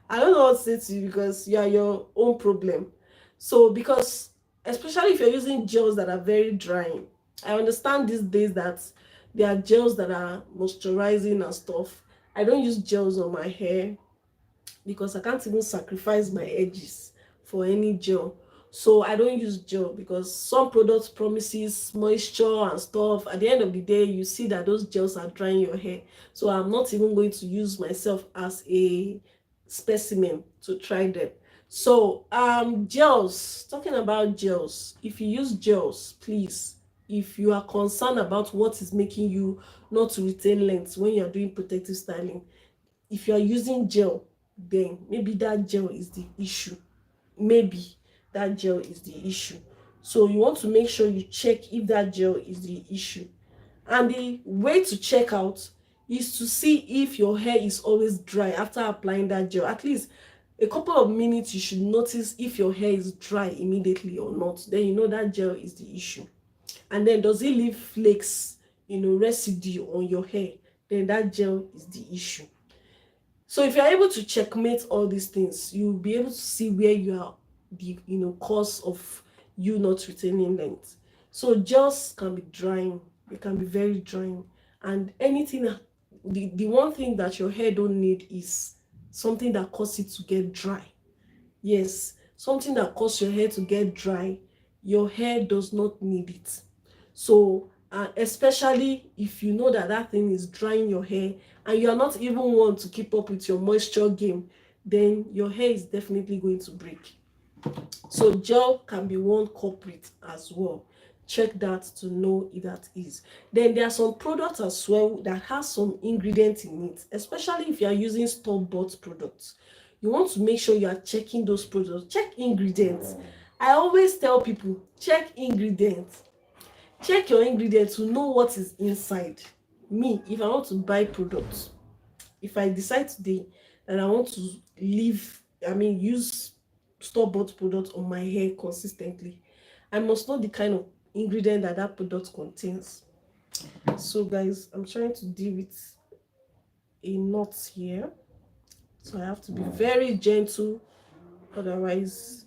Speaker 1: I don't know what to say to you, because you are your own problem. So because especially if you're using gels that are very drying, I understand these days that there are gels that are moisturizing and stuff. I don't use gels on my hair because I can't even sacrifice my edges for any gel. So I don't use gel because some products promises moisture and stuff. At the end of the day, you see that those gels are drying your hair. So I'm not even going to use myself as a specimen to try them. So gels, talking about gels, if you use gels, please, if you are concerned about what is making you not to retain length when you're doing protective styling, if you are using gel, then maybe that gel is the issue. Maybe that gel is the issue. So you want to make sure you check if that gel is the issue. And the way to check out is to see if your hair is always dry after applying that gel. At least a couple of minutes, you should notice if your hair is dry immediately or not. Then you know that gel is the issue. And then does it leave flakes, residue on your hair? Then that gel is the issue. So if you're able to checkmate all these things, you'll be able to see where you are the cause of you not retaining length. So gels can be drying, they can be very drying, and anything, the one thing that your hair don't need is something that causes it to get dry. Yes, something that causes your hair to get dry, your hair does not need it. So especially if you know that that thing is drying your hair and you are not even one to keep up with your moisture game, then your hair is definitely going to break. So gel can be one culprit as well. Check that to know if that is. Then there are some products as well that has some ingredients in it, especially if you are using store-bought products. You want to make sure you are checking those products. Check ingredients. I always tell people, check ingredients. Check your ingredients to know what is inside. Me, if I want to buy products, if I decide today that I want to use store-bought products on my hair consistently, I must know the kind of ingredient that that product contains. So guys, I'm trying to deal with a knot here, so I have to be very gentle, otherwise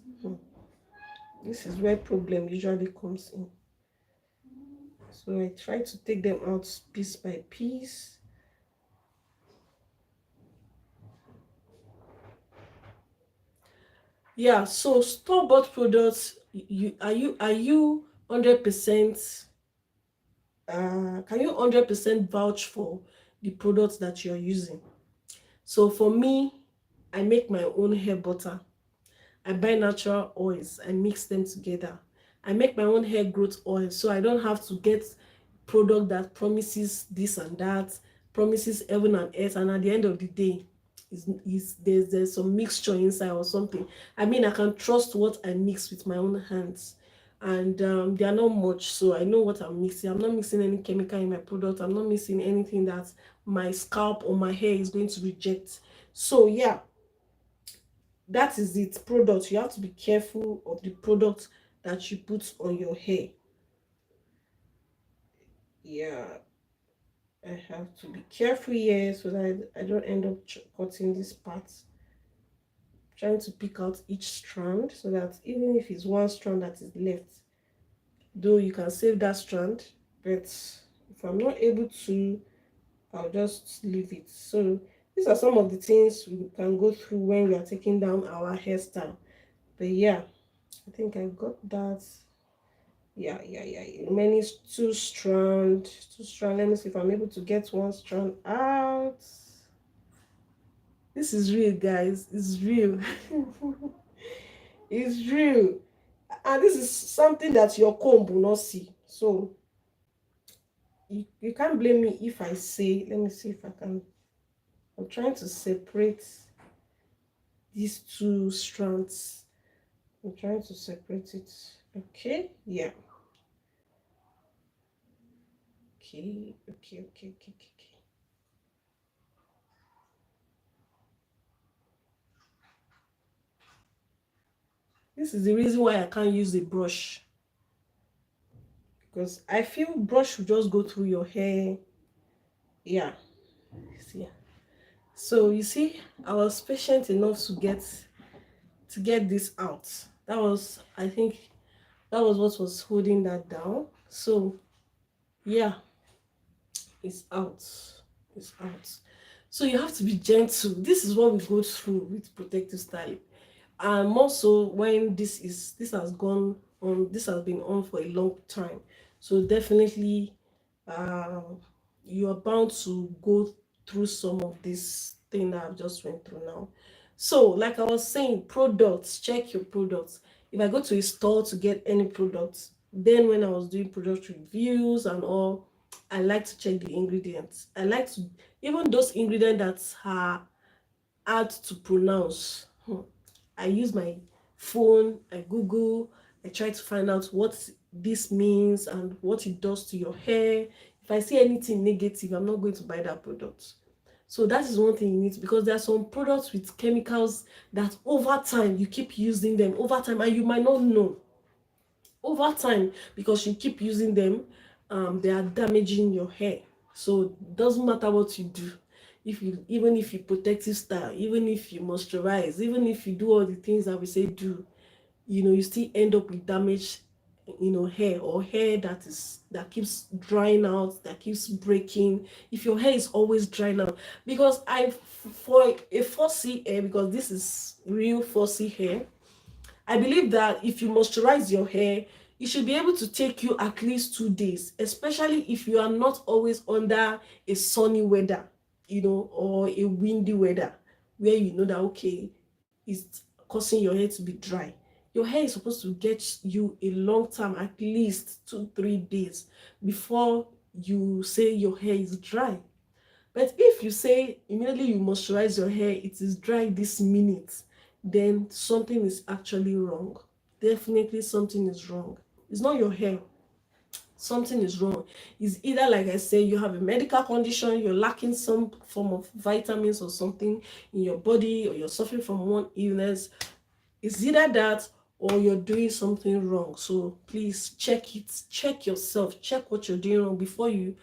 Speaker 1: this is where problem usually comes in. So I try to take them out piece by piece. Yeah, so store-bought products, are you 100%, can you 100% vouch for the products that you're using? So for me, I make my own hair butter. I buy natural oils, I mix them together. I make my own hair growth oil, so I don't have to get product that promises this and that, promises heaven and earth, and at the end of the day, there's some mixture inside or something. I can trust what I mix with my own hands, and they are not much, so I know what I'm mixing. I'm not mixing any chemical in my product. I'm not mixing anything that my scalp or my hair is going to reject. So yeah, that is it. Product, you have to be careful of the product that you put on your hair. Yeah, I have to be careful here so that I don't end up cutting this part. Trying to pick out each strand so that even if it's one strand that is left, though you can save that strand, but if I'm not able to I'll just leave it. So these are some of the things we can go through when we are taking down our hairstyle. But yeah, I think I got that. Yeah. Many two strand. Let me see if I'm able to get one strand out. This is real, guys. It's real. It's real. And this is something that your comb will not see. So you can't blame me if I say, let me see if I can. I'm trying to separate these two strands. I'm trying to separate it. Okay, yeah. Okay. This is the reason why I can't use a brush, because I feel brush will just go through your hair. Yeah, see. So you see, I was patient enough to get this out. That was, I think, that was what was holding that down. So yeah, it's out. It's out. So you have to be gentle. This is what we go through with protective styling. And more so when this has been on for a long time. So definitely, um you are bound to go through some of this thing that I've just went through now. So like I was saying, products, check your products. If I go to a store to get any products, then when I was doing product reviews and all, I like to check the ingredients. I like to, even those ingredients that are hard to pronounce. I use my phone, I Google, I try to find out what this means and what it does to your hair. If I see anything negative, I'm not going to buy that product. So that is one thing you need, because there are some products with chemicals that over time you keep using them over time and you might not know. Over time, because you keep using them, they are damaging your hair. So it doesn't matter what you do. Even if you protective style, even if you moisturize, even if you do all the things that we say do, you still end up with damaged, hair, or hair that keeps drying out, that keeps breaking. If your hair is always drying out, because for a fussy hair, because this is real fussy hair, I believe that if you moisturize your hair, it should be able to take you at least 2 days, especially if you are not always under a sunny weather, or a windy weather, where you know that, okay, it's causing your hair to be dry. Your hair is supposed to get you a long time, at least 2 3 days, before you say your hair is dry. But if you say immediately you moisturize your hair, it is dry this minute, then something is actually wrong. Definitely something is wrong. It's not your hair. Something is wrong. It's either, like I say, you have a medical condition, you're lacking some form of vitamins or something in your body, or you're suffering from one illness. It's either that, or you're doing something wrong. So please check it, check yourself, check what you're doing wrong before you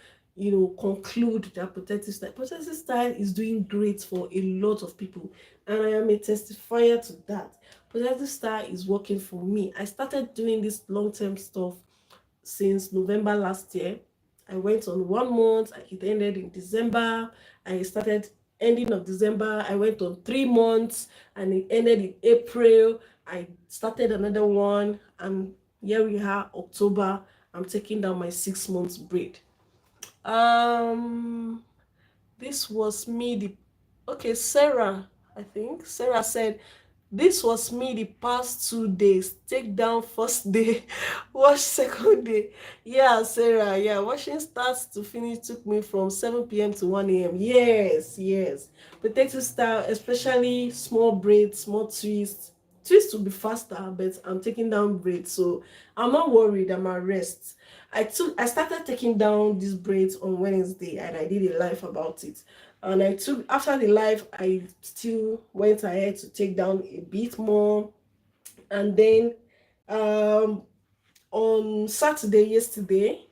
Speaker 1: conclude that protective style is doing great for a lot of people, and I am a testifier to that. Protective style is working for me. I started doing this long-term stuff since November last year. I went on 1 month, it ended in December. I started ending of December. I went on 3 months and it ended in April. I started another one, and here we are, October. I'm taking down my 6 months braid. Um this was me the Okay, Sarah, I think Sarah said, this was me the past 2 days. Take down first day, wash second day. Yeah, Sarah, yeah, washing starts to finish took me from 7 p.m. to 1 a.m. Yes. Protective style, especially small braids, small twists. Twist will be faster, but I'm taking down braids, so I'm not worried. I'm at rest. I started taking down these braids on Wednesday, and I did a live about it. And after the live, I still went ahead to take down a bit more. And then um on Saturday, yesterday,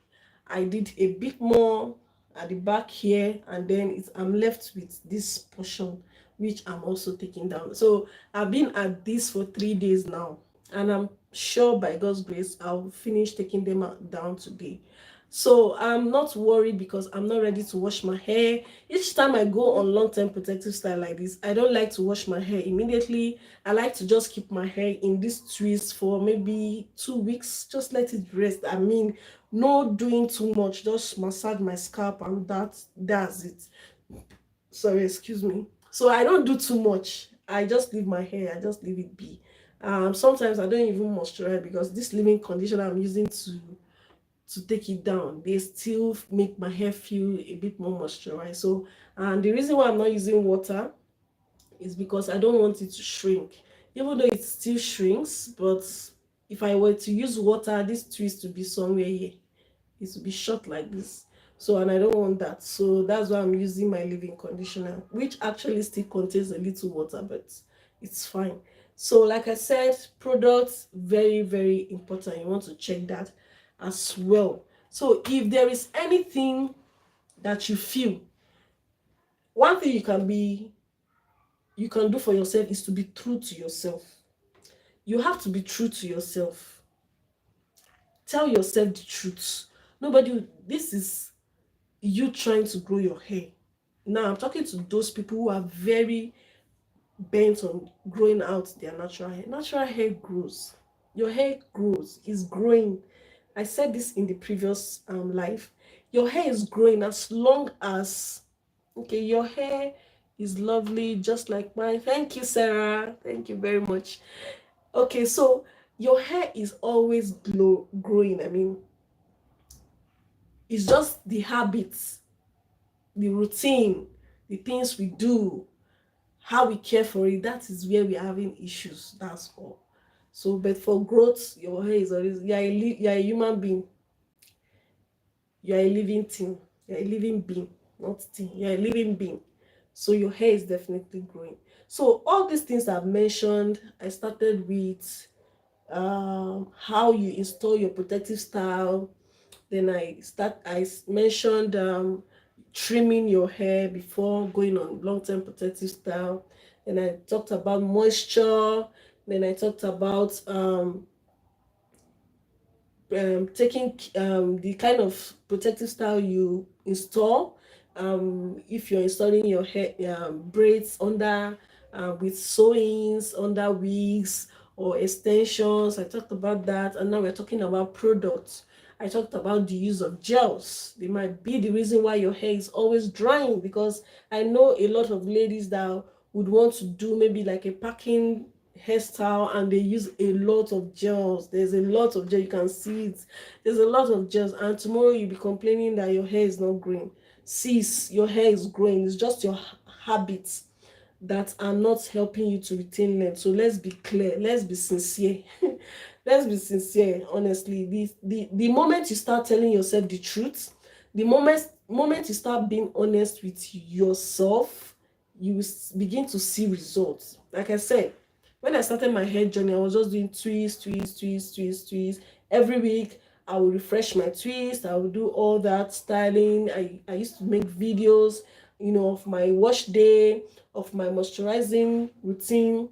Speaker 1: I did a bit more at the back here, and then I'm left with this portion, which I'm also taking down. So I've been at this for 3 days now, and I'm sure by God's grace I'll finish taking them down today. So I'm not worried because I'm not ready to wash my hair. Each time I go on long-term protective style like this, I don't like to wash my hair immediately. I like to just keep my hair in this twist for maybe 2 weeks. Just let it rest. I mean, no doing too much. Just massage my scalp and that's it. Sorry, excuse me. So I don't do too much. I just leave my hair. I just leave it be. Sometimes I don't even moisturize because this leave-in conditioner I'm using to take it down, they still make my hair feel a bit more moisturized. So, and the reason why I'm not using water is because I don't want it to shrink, even though it still shrinks. But if I were to use water, this twist to be somewhere here, it will be short like this. So, and I don't want that, so that's why I'm using my leave-in conditioner, which actually still contains a little water, but it's fine. So like I said, products, very very important. You want to check that as well. So if there is anything that you feel, one thing you can do for yourself is to be true to yourself. You have to be true to yourself. Tell yourself the truth. Nobody, this is you trying to grow your hair. Now I'm talking to those people who are very bent on growing out their natural hair. Natural hair grows. Your hair grows, is growing. I said this in the previous life. Your hair is growing as long as, okay, your hair is lovely, just like mine. Thank you, Sarah. Thank you very much. Okay, so your hair is always growing. I mean, it's just the habits, the routine, the things we do, how we care for it. That is where we're having issues. That's all. So, but for growth, your hair is always, you're a human being. You're a living thing. You're a living being, not thing. You're a living being. So your hair is definitely growing. So all these things I've mentioned, I started with how you install your protective style. Then I mentioned trimming your hair before going on long-term protective style. Then I talked about moisture. Then I talked about taking the kind of protective style you install. If you're installing your hair braids under with sewings, under wigs or extensions, I talked about that. And now we're talking about products. I talked about the use of gels. They might be the reason why your hair is always drying, because I know a lot of ladies that would want to do maybe like a packing hairstyle and they use a lot of gels. There's a lot of gel, you can see it. There's a lot of gels, and tomorrow you'll be complaining that your hair is not growing. Sis, your hair is growing. It's just your habits that are not helping you to retain length. So let's be clear, let's be sincere. Let's be sincere. Honestly, the moment you start telling yourself the truth, the moment you start being honest with yourself, you will begin to see results. Like I said, when I started my hair journey, I was just doing twists every week. I will refresh my twist, I will do all that styling. I used to make videos, of my wash day, of my moisturizing routine.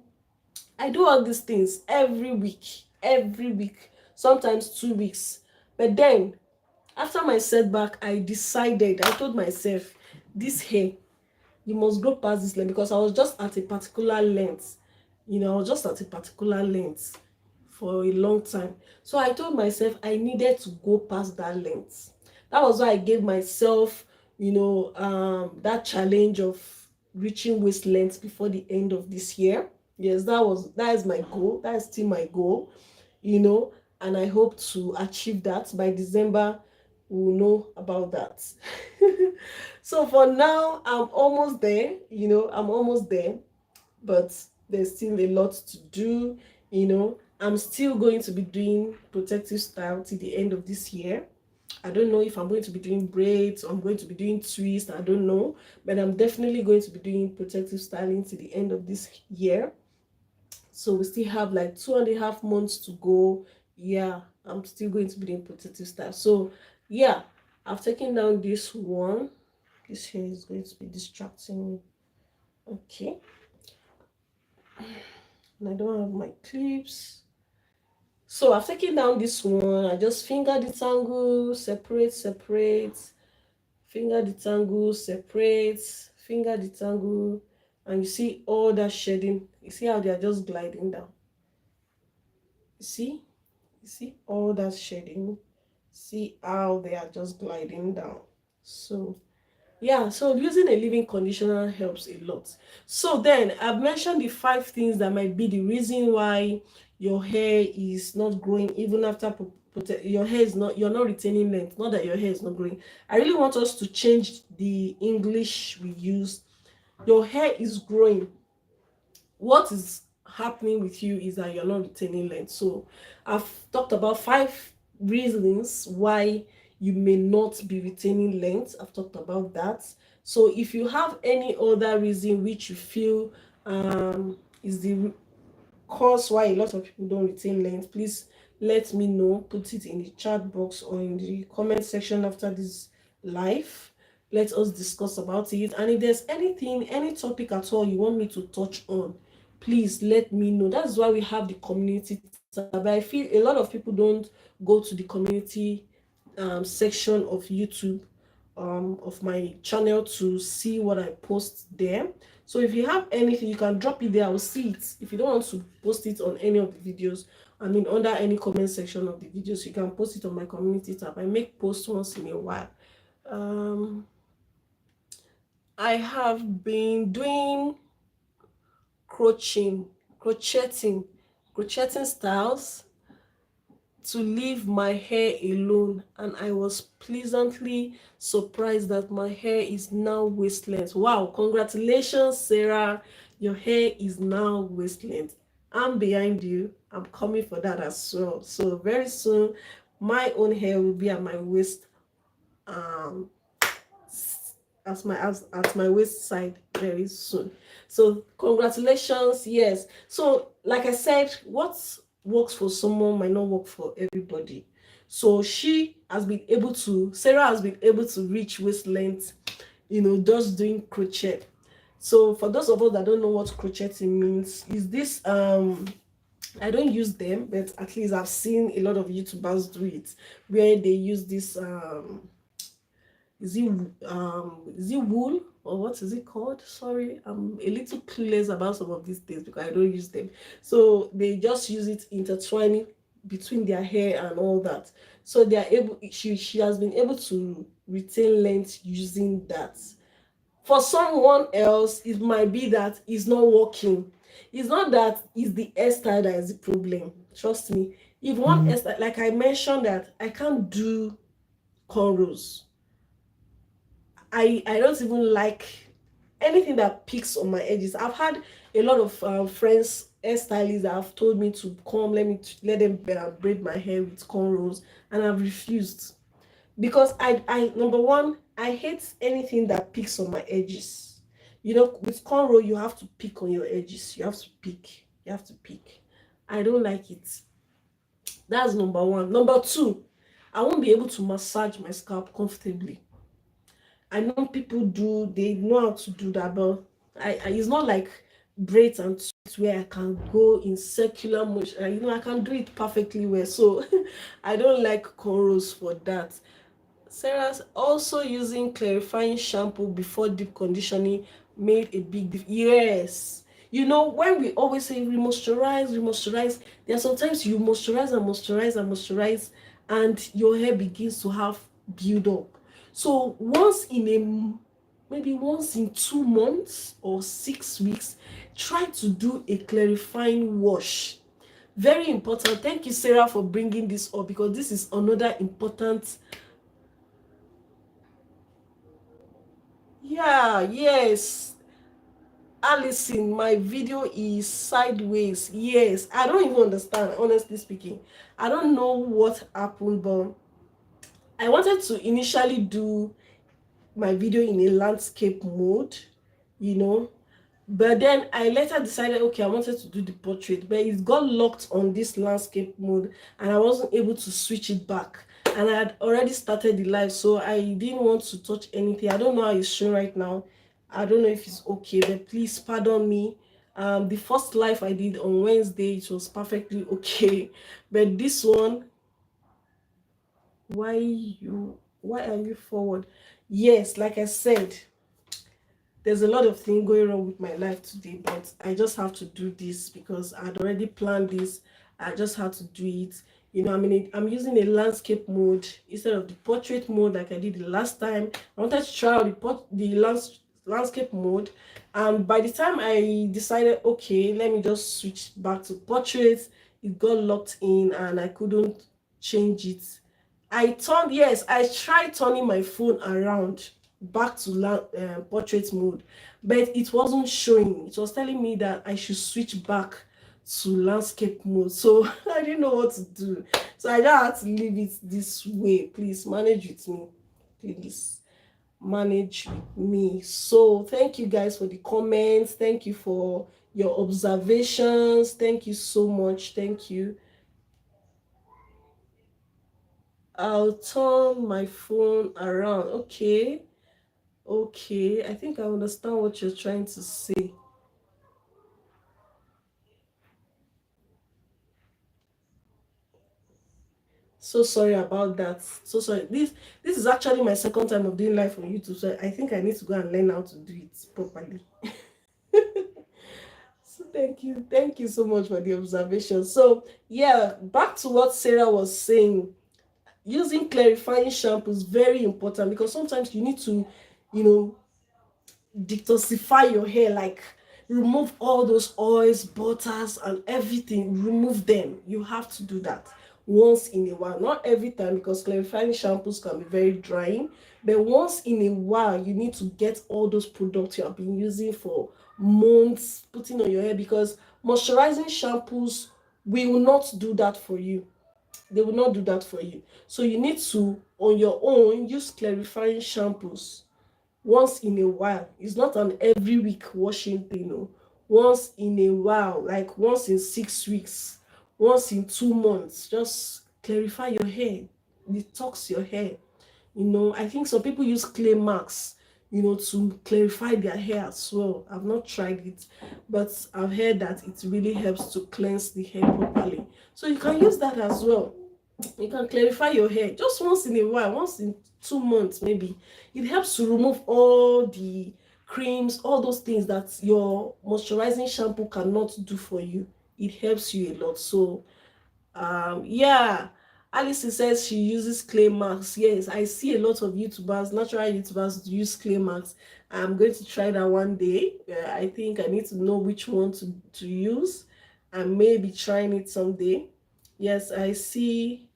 Speaker 1: I do all these things every week, sometimes 2 weeks. But then after my setback, I told myself, this hair, you must go past this length, because I was just at a particular length. I was just at a particular length for a long time. So I told myself I needed to go past that length. That was why I gave myself, that challenge of reaching waist length before the end of this year. Yes, that is my goal. That is still my goal, and I hope to achieve that by December. We'll know about that. So for now, I'm almost there. I'm almost there, but there's still a lot to do. I'm still going to be doing protective style till the end of this year. I don't know if I'm going to be doing braids or I'm going to be doing twists. I don't know, but I'm definitely going to be doing protective styling till the end of this year. So we still have like 2.5 months to go. Yeah, I'm still going to be doing protective style. So yeah, I've taken down this one. This here is going to be distracting me. Okay, and I don't have my clips. So I've taken down this one. I just finger detangle, separate, finger detangle, separate, finger detangle, and you see all that shedding. You see how they are just gliding down. You see all that shedding. See how they are just gliding down. So yeah, so using a leave-in conditioner helps a lot. So then I've mentioned the 5 things that might be the reason why your hair is not growing even after your hair is not, you're not retaining length, not that your hair is not growing. I really want us to change the English we use. Your hair is growing. What is happening with you is that you're not retaining length. So I've talked about 5 reasons why you may not be retaining length. I've talked about that. So if you have any other reason which you feel is the cause why a lot of people don't retain length, please let me know. Put it in the chat box or in the comment section after this live. Let us discuss about it. And if there's anything, any topic at all you want me to touch on, please let me know. That's why we have the community tab. I feel a lot of people don't go to the community section of YouTube, of my channel, to see what I post there. So if you have anything, you can drop it there. I'll see it. If you don't want to post it on any of the videos, I mean under any comment section of the videos, you can post it on my community tab. I make posts once in a while. I have been doing crocheting styles to leave my hair alone, and I was pleasantly surprised that my hair is now waist length. Wow, congratulations, Sarah. Your hair is now waist length. I'm behind you. I'm coming for that as well. So very soon my own hair will be at my waist, um at my waist side very soon. So congratulations. Yes, so like I said, what works for someone might not work for everybody. So Sarah has been able to reach waist length, just doing crochet. So for those of us that don't know what crocheting means, is this I don't use them, but at least I've seen a lot of YouTubers do it, where they use this is it wool, or what is it called? Sorry, I'm a little clueless about some of these things because I don't use them. So they just use it intertwining between their hair and all that. So they are able, she has been able to retain length using that. For someone else, it might be that it's not working. It's not that it's the hairstyle that is the problem. Trust me. If one hairstyle, like I mentioned, that I can't do cornrows. I don't even like anything that picks on my edges. I've had a lot of friends, hairstylists, that have told me to come, let them braid my hair with cornrows, and I've refused because I number one, I hate anything that picks on my edges. With cornrow, you have to pick on your edges. You have to pick. You have to pick. I don't like it. That's number one. Number two, I won't be able to massage my scalp comfortably. I know people they know how to do that, but it's not like braids and twists where I can go in circular motion. I can do it perfectly well. So I don't like cornrows for that. Sarah's also using clarifying shampoo before deep conditioning made a big difference. Yes. When we always say moisturize, there are sometimes you moisturize, and your hair begins to have build up. So maybe once in 2 months or 6 weeks, try to do a clarifying wash. Very important. Thank you, Sarah, for bringing this up, because this is another important. Yeah, yes. Allison, my video is sideways. Yes, I don't even understand, honestly speaking. I don't know what happened, but I wanted to initially do my video in a landscape mode, you know, but then I later decided, okay, I wanted to do the portrait, but it got locked on this landscape mode and I wasn't able to switch it back. And I had already started the live, so I didn't want to touch anything. I don't know how it's showing right now. I don't know if it's okay, but please pardon me. The first live I did on Wednesday, it was perfectly okay. But this one, why are you forward? Yes, like I said, there's a lot of things going on with my life today, but I just have to do this because I'd already planned this. I just had to do it. I'm using a landscape mode instead of the portrait mode like I did the last time. I wanted to try out the landscape mode, and by the time I decided, okay, let me just switch back to portraits, it got locked in and I couldn't change it. Yes, I tried turning my phone around back to portrait mode, but it wasn't showing. It was telling me that I should switch back to landscape mode. So I didn't know what to do. So I just had to leave it this way. Please manage with me. Please manage with me. So thank you guys for the comments. Thank you for your observations. Thank you so much. Thank you. I'll turn my phone around. Okay. Okay. I think I understand what you're trying to say. So sorry about that. So sorry. This is actually my second time of doing live on YouTube. So I think I need to go and learn how to do it properly. So thank you. Thank you so much for the observation. So yeah, back to what Sarah was saying. Using clarifying shampoo is very important because sometimes you need to, you know, detoxify your hair, like remove all those oils, butters and everything, remove them. You have to do that once in a while, not every time, because clarifying shampoos can be very drying, but once in a while you need to get all those products you have been using for months putting on your hair, because moisturizing shampoos will not do that for you. They will not do that for you. So you need to on your own use clarifying shampoos once in a while. It's not an every week washing thing. No. Once in a while, like once in 6 weeks, once in 2 months, just clarify your hair, detox your hair. I think some people use clay marks, to clarify their hair as well. I've not tried it, but I've heard that it really helps to cleanse the hair properly. So you can use that as well. You can clarify your hair just once in a while, once in 2 months maybe. It helps to remove all the creams, all those things that your moisturizing shampoo cannot do for you. It helps you a lot. So yeah, Alice says she uses clay marks. Yes, I see a lot of natural YouTubers use clay marks. I'm going to try that one day. I think I need to know which one to use and maybe trying it someday. Yes, I see.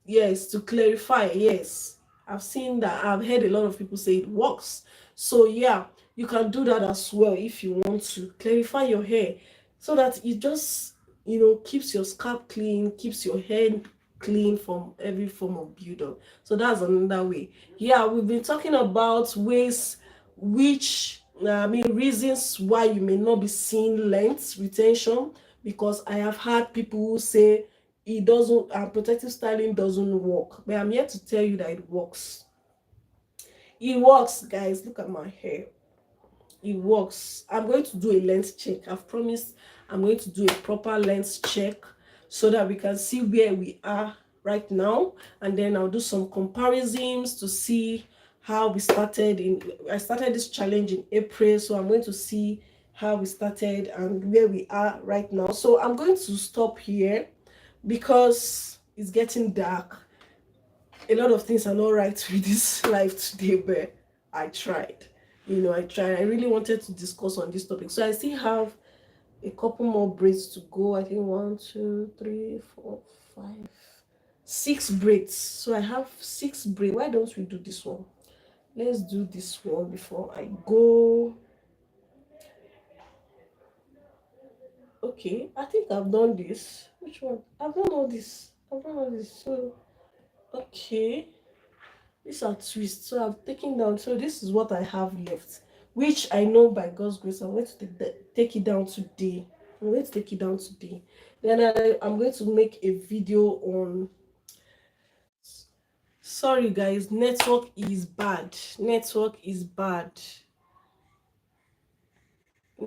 Speaker 1: Yes, to clarify, yes. I've seen that. I've heard a lot of people say it works. So yeah, you can do that as well if you want to clarify your hair so that it just, keeps your scalp clean, keeps your hair clean from every form of buildup. So that's another way. Yeah, we've been talking about ways which reasons why you may not be seeing length retention, because I have had people who say it doesn't, protective styling doesn't work, but I'm here to tell you that it works. It works, guys. Look at my hair. It works. I'm going to do a length check. I've promised I'm going to do a proper length check so that we can see where we are right now, and then I'll do some comparisons to see how we started. I started this challenge in April, so I'm going to see how we started and where we are right now. So I'm going to stop here because it's getting dark. A lot of things are not right with this life today, but I tried. I tried. I really wanted to discuss on this topic. So I still have a couple more braids to go. I think 1, 2, 3, 4, 5, 6 braids. So I have 6 braids. Why don't we do this one? Let's do this one before I go. Okay, I think I've done this. Which one? I've done all this. So okay. These are twists. So I've taken down. So this is what I have left, which I know by God's grace I'm going to take it down today. I'm going to take it down today. Then I'm going to make a video on. Sorry guys, network is bad. Network is bad.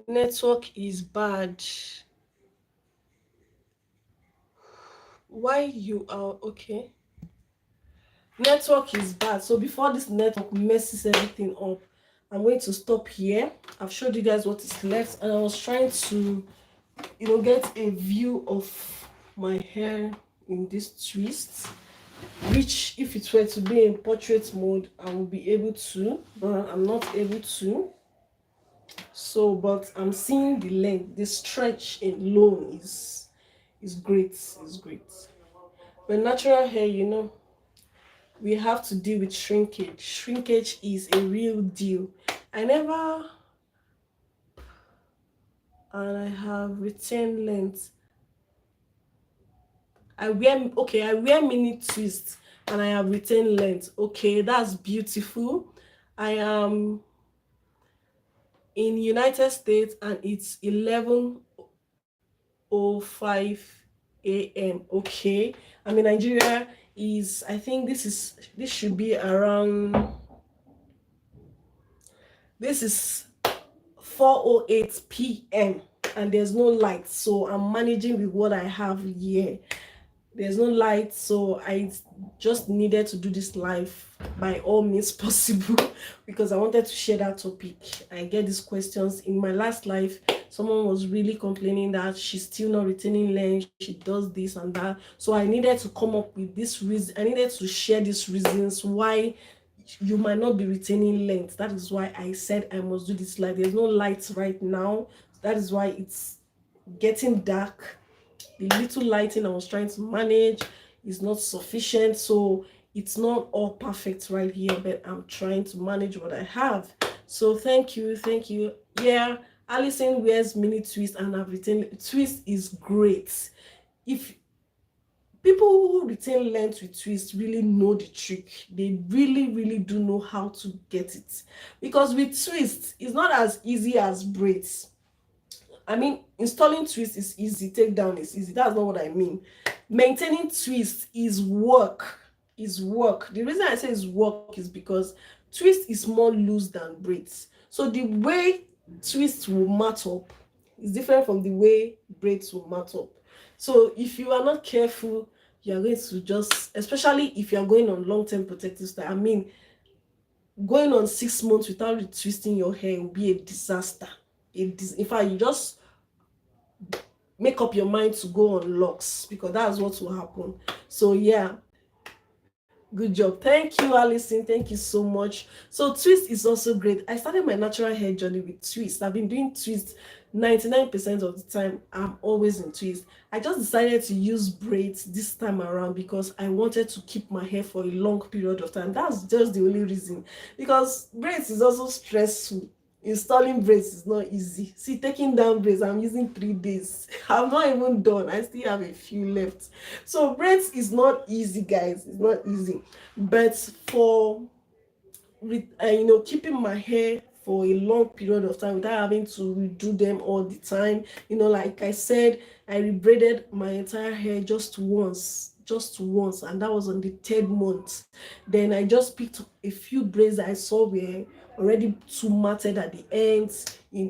Speaker 1: Network is bad. Why you are okay? Network is bad. So before this network messes everything up, I'm going to stop here. I've showed you guys what is left, and I was trying to, get a view of my hair in this twist, which if it were to be in portrait mode, I would be able to, but I'm not able to. So, but I'm seeing the length, the stretch alone is great. Is great. But natural hair, we have to deal with shrinkage. Shrinkage is a real deal. I never, and I have retained length. I wear mini twists and I have retained length. Okay, that's beautiful. I am in United States and it's 11:05 a.m. Okay, I'm in Nigeria. Is I think this should be around, this is 4:08 p.m. and there's no light, so I'm managing with what I have here. There's no light, so I just needed to do this live by all means possible because I wanted to share that topic. I get these questions in my last live. Someone was really complaining that she's still not retaining length, she does this and that. So I needed to come up with this reason. I needed to share these reasons why you might not be retaining length. That is why I said I must do this live. There's no light right now. That is why it's getting dark. The little lighting I was trying to manage is not sufficient, so it's not all perfect right here, but I'm trying to manage what I have. So thank you. Yeah, Allison wears mini twist and I've retained twist is great. If people who retain length with twist really know the trick, they really do know how to get it, because with twist it's not as easy as braids. I mean, installing twist is easy, take down is easy. That's not what I mean. Maintaining twist is work. Is work. The reason I say is work is because twist is more loose than braids. So the way twist will mat up is different from the way braids will mat up. So if you are not careful, you are going to just, especially if you are going on long-term protective style. I mean, going on 6 months without retwisting your hair will be a disaster. In fact, you just make up your mind to go on locks because that's what will happen. So yeah, good job. Thank you, Alison. Thank you so much. So twist is also great. I started my natural hair journey with twist. I've been doing twist 99% of the time. I'm always in twist. I just decided to use braids this time around because I wanted to keep my hair for a long period of time. That's just the only reason, because braids is also stressful. Installing braids is not easy. See, taking down braids, I'm using 3 days. I'm not even done. I still have a few left. So braids is not easy, guys. It's not easy. But for keeping my hair for a long period of time without having to redo them all the time, like I said, I rebraided my entire hair just once, and that was on the 3rd month. Then I just picked a few braids that I saw were already too matted at the ends,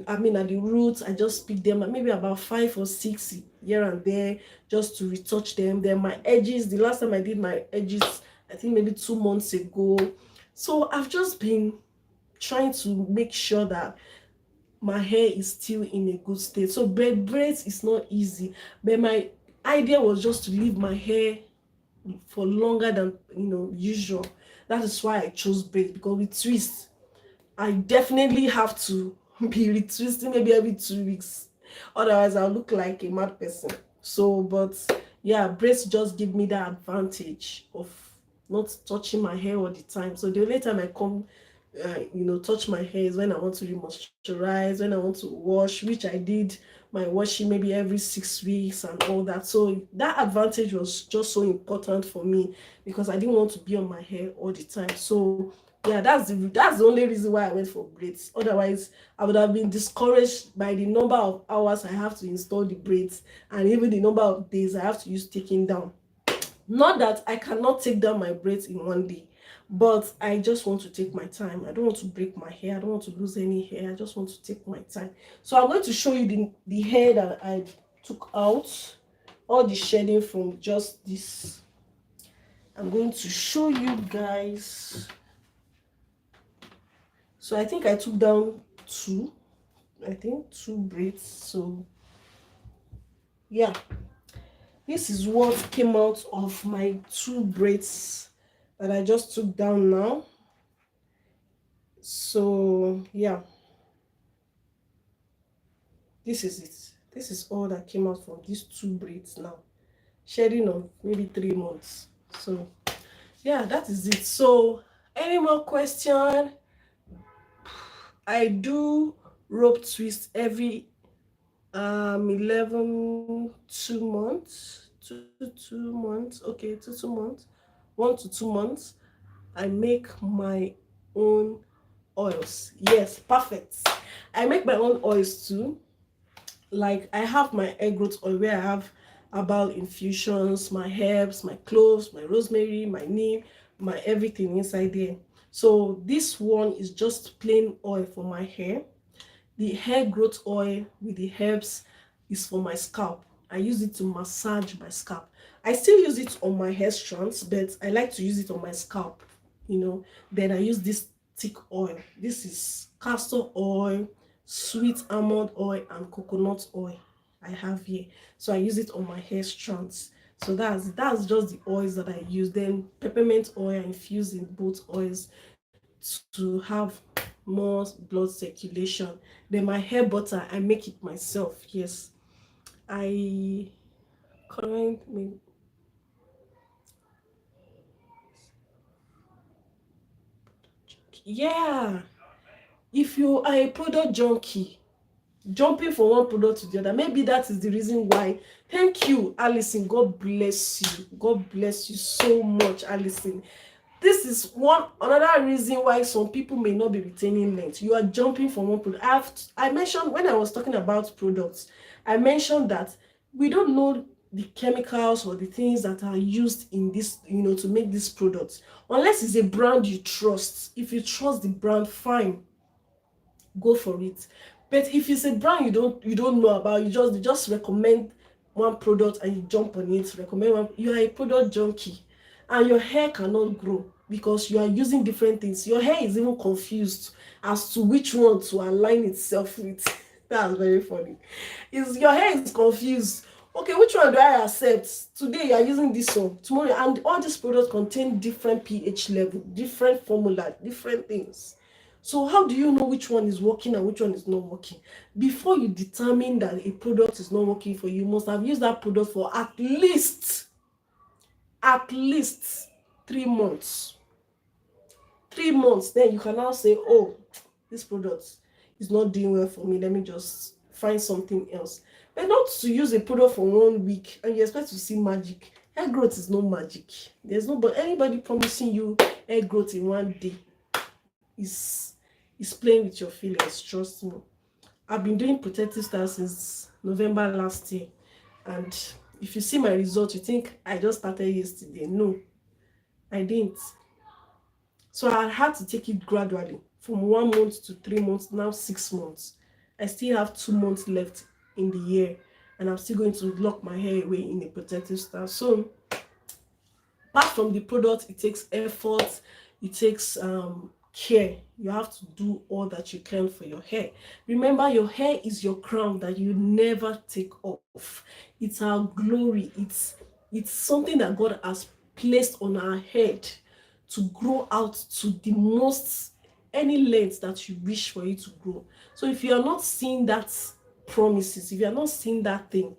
Speaker 1: at the roots. I just picked them, maybe about 5 or 6 here and there, just to retouch them. Then my edges, the last time I did my edges, I think maybe 2 months ago. So I've just been trying to make sure that my hair is still in a good state. So braids is not easy, but my idea was just to leave my hair for longer than usual. That is why I chose braids, because with twist I definitely have to be retwisting maybe every 2 weeks. Otherwise, I'll look like a mad person. So, but yeah, braids just give me that advantage of not touching my hair all the time. So the only time I come, touch my hair is when I want to remoisturize, when I want to wash, which I did my washing maybe every 6 weeks and all that. So that advantage was just so important for me because I didn't want to be on my hair all the time. So yeah, that's the only reason why I went for braids. Otherwise, I would have been discouraged by the number of hours I have to install the braids and even the number of days I have to use taking down. Not that I cannot take down my braids in one day, but I just want to take my time. I don't want to break my hair. I don't want to lose any hair. I just want to take my time. So I'm going to show you the hair that I took out, all the shedding from just this. I'm going to show you guys. So I think I took down two. I think two braids. So yeah, this is what came out of my two braids that I just took down now. So yeah, this is it. This is all that came out from these two braids now, shedding of maybe 3 months. So yeah, that is it. So any more question? I do rope twist every 11 2 months, 2 2 months, okay, 2 2 months, 1 to 2 months. I make my own oils. Yes, perfect. I make my own oils too. Like I have my hair growth oil where I have herbal infusions, my herbs, my cloves, my rosemary, my neem, my everything inside there. So this one is just plain oil for my hair. The hair growth oil with the herbs is for my scalp. I use it to massage my scalp. I still use it on my hair strands, but I like to use it on my scalp, Then I use this thick oil. This is castor oil, sweet almond oil, and coconut oil I have here. So I use it on my hair strands. So that's just the oils that I use. Then peppermint oil, I infuse in both oils to have more blood circulation. Then my hair butter, I make it myself. Yes, I currently, yeah. If you are a product junkie, jumping from one product to the other, maybe that is the reason why. Thank you, Alison. God bless you. God bless you so much, Alison. This is one another reason why some people may not be retaining length. You are jumping from one product. I mentioned when I was talking about products, I mentioned that we don't know the chemicals or the things that are used in this, to make these products, unless it's a brand you trust. If you trust the brand, fine, go for it. But if it's a brand you don't know about, you just recommend one product and you jump on it, recommend one, you are a product junkie, and your hair cannot grow because you are using different things. Your hair is even confused as to which one to align itself with. That's very funny. Is your hair is confused. Okay, which one do I accept? Today you are using this one, tomorrow, and all these products contain different pH level, different formula, different things. So how do you know which one is working and which one is not working? Before you determine that a product is not working for you, you must have used that product for at least 3 months. 3 months, then you can now say, oh, this product is not doing well for me, let me just find something else. But not to use a product for 1 week and you expect to see magic. Hair growth is no magic. There's nobody anybody promising you hair growth in 1 day is playing with your feelings. Trust me. I've been doing protective style since November last year, and if you see my result, you think I just started yesterday. No, I didn't. So I had to take it gradually from 1 month to 3 months, now 6 months. I still have 2 months left in the year, and I'm still going to lock my hair away in a protective style. So apart from the product, it takes effort, it takes care. You have to do all that you can for your hair. Remember, your hair is your crown that you never take off. It's our glory. It's something that God has placed on our head to grow out to the most any length that you wish for it to grow. So if you are not seeing that promises, if you are not seeing that thing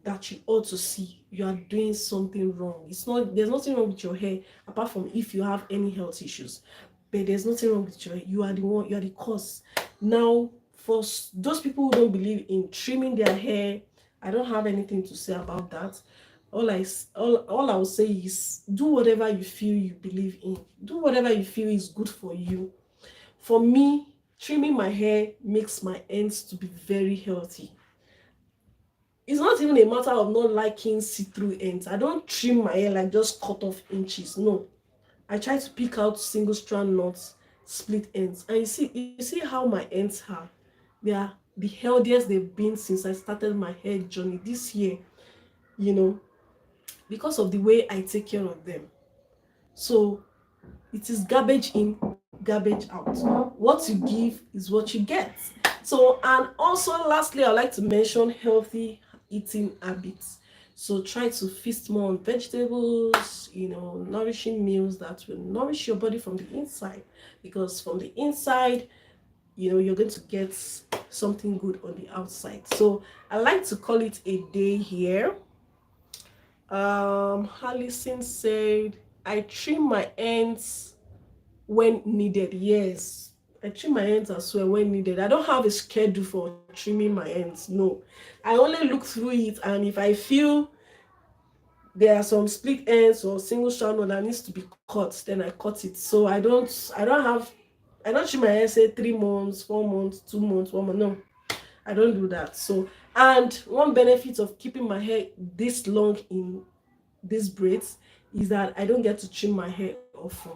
Speaker 1: that you ought to see, you are doing something wrong. There's nothing wrong with your hair apart from if you have any health issues. But there's nothing wrong with your hair. You are the one, you are the cause. Now, for those people who don't believe in trimming their hair, I don't have anything to say about that. All I will say is do whatever you feel you believe in. Do whatever you feel is good for you. For me, trimming my hair makes my ends to be very healthy. It's not even a matter of not liking see-through ends. I don't trim my hair like just cut off inches. No, I try to pick out single strand knots, split ends, and you see how my ends are. They are the healthiest they've been since I started my hair journey this year. You know, because of the way I take care of them. So it is garbage in, garbage out. What you give is what you get. So, and also lastly, I like to mention healthy eating habits. So try to feast more on vegetables, nourishing meals that will nourish your body from the inside. Because from the inside, you're going to get something good on the outside. So I like to call it a day here. Allison said, I trim my ends when needed. Yes, I trim my ends as well when needed. I don't have a schedule for trimming my ends. No, I only look through it, and if I feel there are some split ends or single strand one that needs to be cut, then I cut it. So I don't trim my hair say 3 months, 4 months, 2 months, 1 month. No, I don't do that. So, and one benefit of keeping my hair this long in these braids is that I don't get to trim my hair often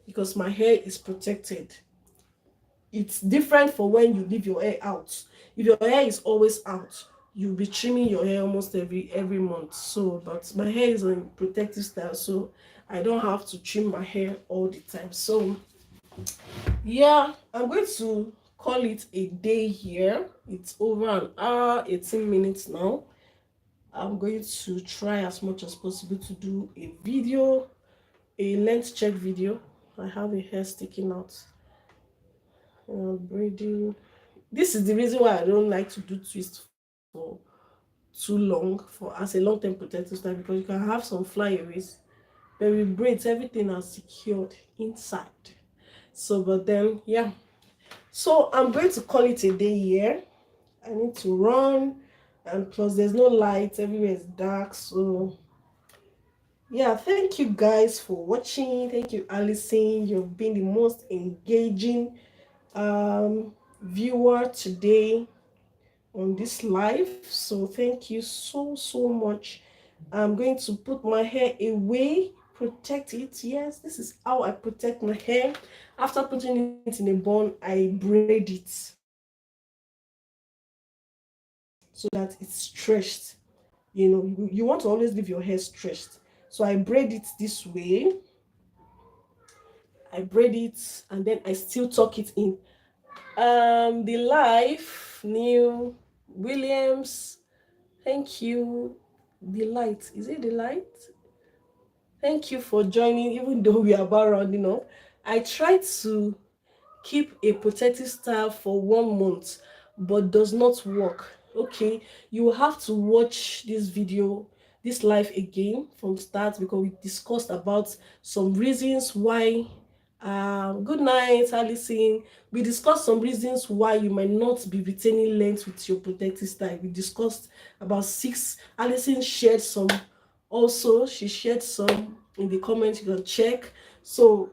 Speaker 1: because my hair is protected. It's different for when you leave your hair out. If your hair is always out, you'll be trimming your hair almost every month. So, but my hair is on protective style, so I don't have to trim my hair all the time. So yeah, I'm going to call it a day here. It's over an hour 18 minutes now. I'm going to try as much as possible to do a video, a length check video. I have a hair sticking out. Braiding. This is the reason why I don't like to do twist for too long for as a long-term protective style, because you can have some flyaways. But with braids, everything is secured inside. So, but then yeah. So I'm going to call it a day here. I need to run, and plus there's no light, everywhere is dark. So yeah, thank you guys for watching. Thank you, Allison. You've been the most engaging viewer today on this live. So thank you so much. I'm going to put my hair away, protect it. Yes, this is how I protect my hair. After putting it in a bun, I braid it so that it's stretched. You want to always leave your hair stretched. So I braid it this way. I braid it and then I still tuck it in. The life new Williams, thank you. The light, is it the light? Thank you for joining, even though we are about rounding up. I tried to keep a protective style for 1 month, but does not work. Okay, you will have to watch this video, this live again from start, because we discussed about some reasons why. Good night, Alison. We discussed some reasons why you might not be retaining length with your protective style. We discussed about 6. Alison shared some. Also, she shared some in the comments. You can check. So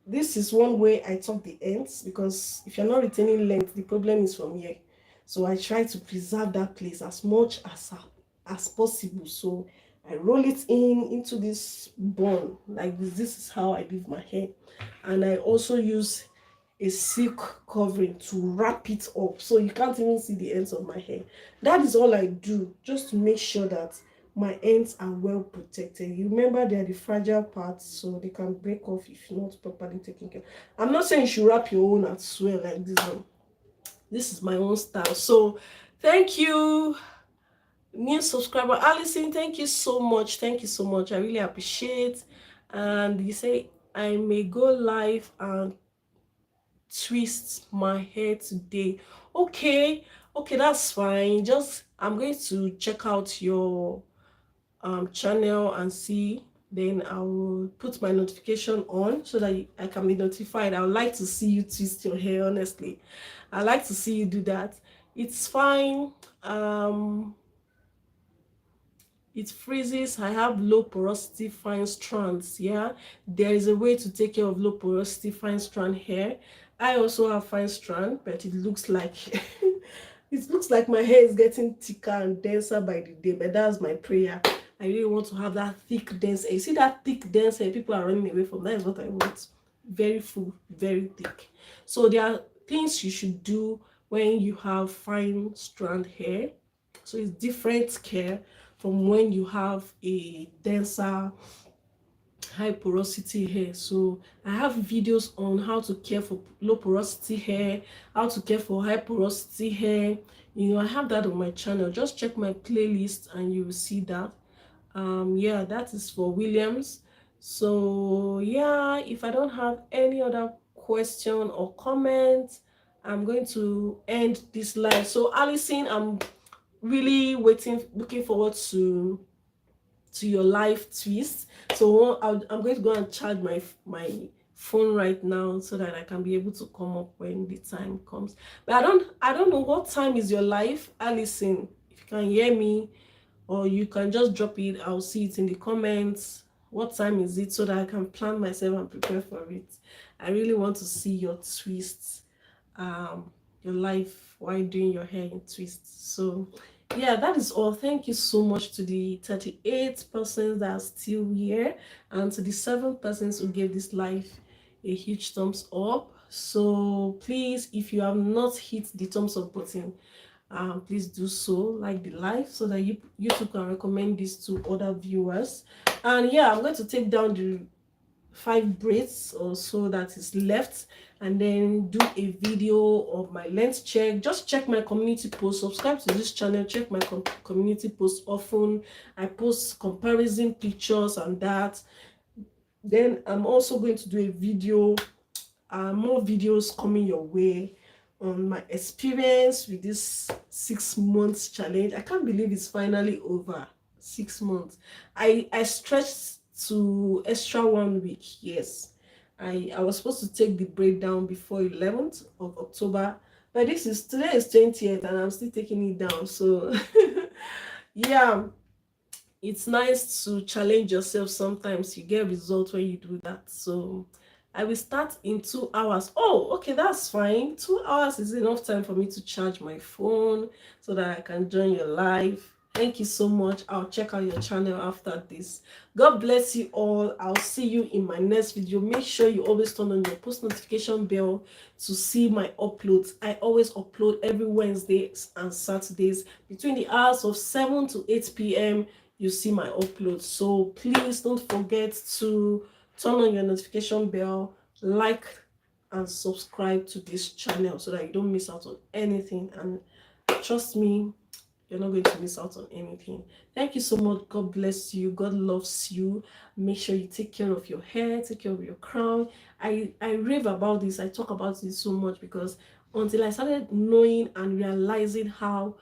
Speaker 1: this is one way I tuck the ends, because if you're not retaining length, the problem is from here. So I try to preserve that place as much as possible. So I roll it into this bun like this. This is how I leave my hair. And I also use a silk covering to wrap it up so you can't even see the ends of my hair. That is all I do, just to make sure that my ends are well protected. You remember, they're the fragile parts, so they can break off if not properly taken care. I'm not saying you should wrap your own as well like this one. This is my own style. So thank you, new subscriber Allison. Thank you so much. Thank you so much. I really appreciate. And you say I may go live and twist my hair today. Okay, that's fine. Just I'm going to check out your channel and see. Then I will put my notification on so that I can be notified. I would like to see you twist your hair. Honestly, I like to see you do that. It's fine. It freezes. I have low porosity fine strands. Yeah, there is a way to take care of low porosity fine strand hair. I also have fine strand, but it looks like it looks like my hair is getting thicker and denser by the day, but that's my prayer. I really want to have that thick, dense hair. You see that thick, dense hair people are running away from? That is what I want. Very full, very thick. So there are things you should do when you have fine strand hair. So it's different care from when you have a denser, high porosity hair. So I have videos on how to care for low porosity hair, how to care for high porosity hair. I have that on my channel. Just check my playlist and you will see that. Yeah, that is for Williams. So yeah, if I don't have any other question or comment, I'm going to end this live. So Allison, I'm really looking forward to your live twist. So I'm going to go and charge my phone right now so that I can be able to come up when the time comes. But I don't know what time is your live, Allison. If you can hear me, or you can just drop it, I'll see it in the comments. What time is it so that I can plan myself and prepare for it? I really want to see your twists, your life while doing your hair in twists. So yeah, that is all. Thank you so much to the 38 persons that are still here, and to the 7 persons who gave this live a huge thumbs up. So please, if you have not hit the thumbs up button, please do so, like the live, so that YouTube can recommend this to other viewers. And yeah, I'm going to take down the 5 braids or so that is left, and then do a video of my length check. Just check my community post, subscribe to this channel, check my community post often. I post comparison pictures and that. Then I'm also going to do a video, more videos coming your way on my experience with this 6 months challenge. I can't believe it's finally over. 6 months. I stretched to extra 1 week. Yes, I was supposed to take the braid down before 11th of October, but today is 20th and I'm still taking it down. So yeah, it's nice to challenge yourself. Sometimes you get results when you do that. So I will start in 2 hours. Oh, okay, that's fine. 2 hours is enough time for me to charge my phone so that I can join your live. Thank you so much. I'll check out your channel after this. God bless you all. I'll see you in my next video. Make sure you always turn on your post notification bell to see my uploads. I always upload every Wednesdays and Saturdays between the hours of 7 to 8 p.m. You see my uploads. So please don't forget to turn on your notification bell, like and subscribe to this channel so that you don't miss out on anything. And trust me, you're not going to miss out on anything. Thank you so much. God bless you. God loves you. Make sure you take care of your hair, take care of your crown. I rave about this. I talk about this so much because until I started knowing and realizing how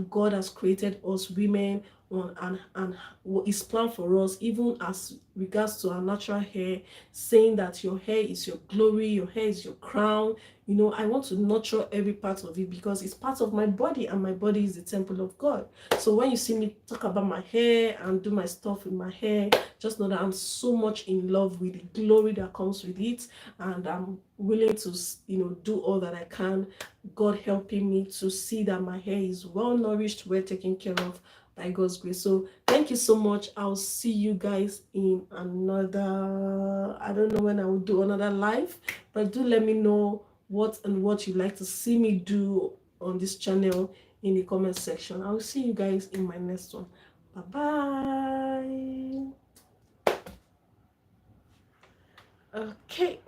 Speaker 1: God has created us women and what is planned for us, even as regards to our natural hair, saying that your hair is your glory, your hair is your crown. I want to nurture every part of it because it's part of my body, and my body is the temple of God. So when you see me talk about my hair and do my stuff with my hair, just know that I'm so much in love with the glory that comes with it, and I'm willing to do all that I can, God helping me to see that my hair is well nourished, well taken care of by God's grace. So thank you so much. I'll see you guys in another, I don't know when I will do another live, but do let me know what you'd like to see me do on this channel in the comment section. I'll see you guys in my next one. Bye bye. Okay.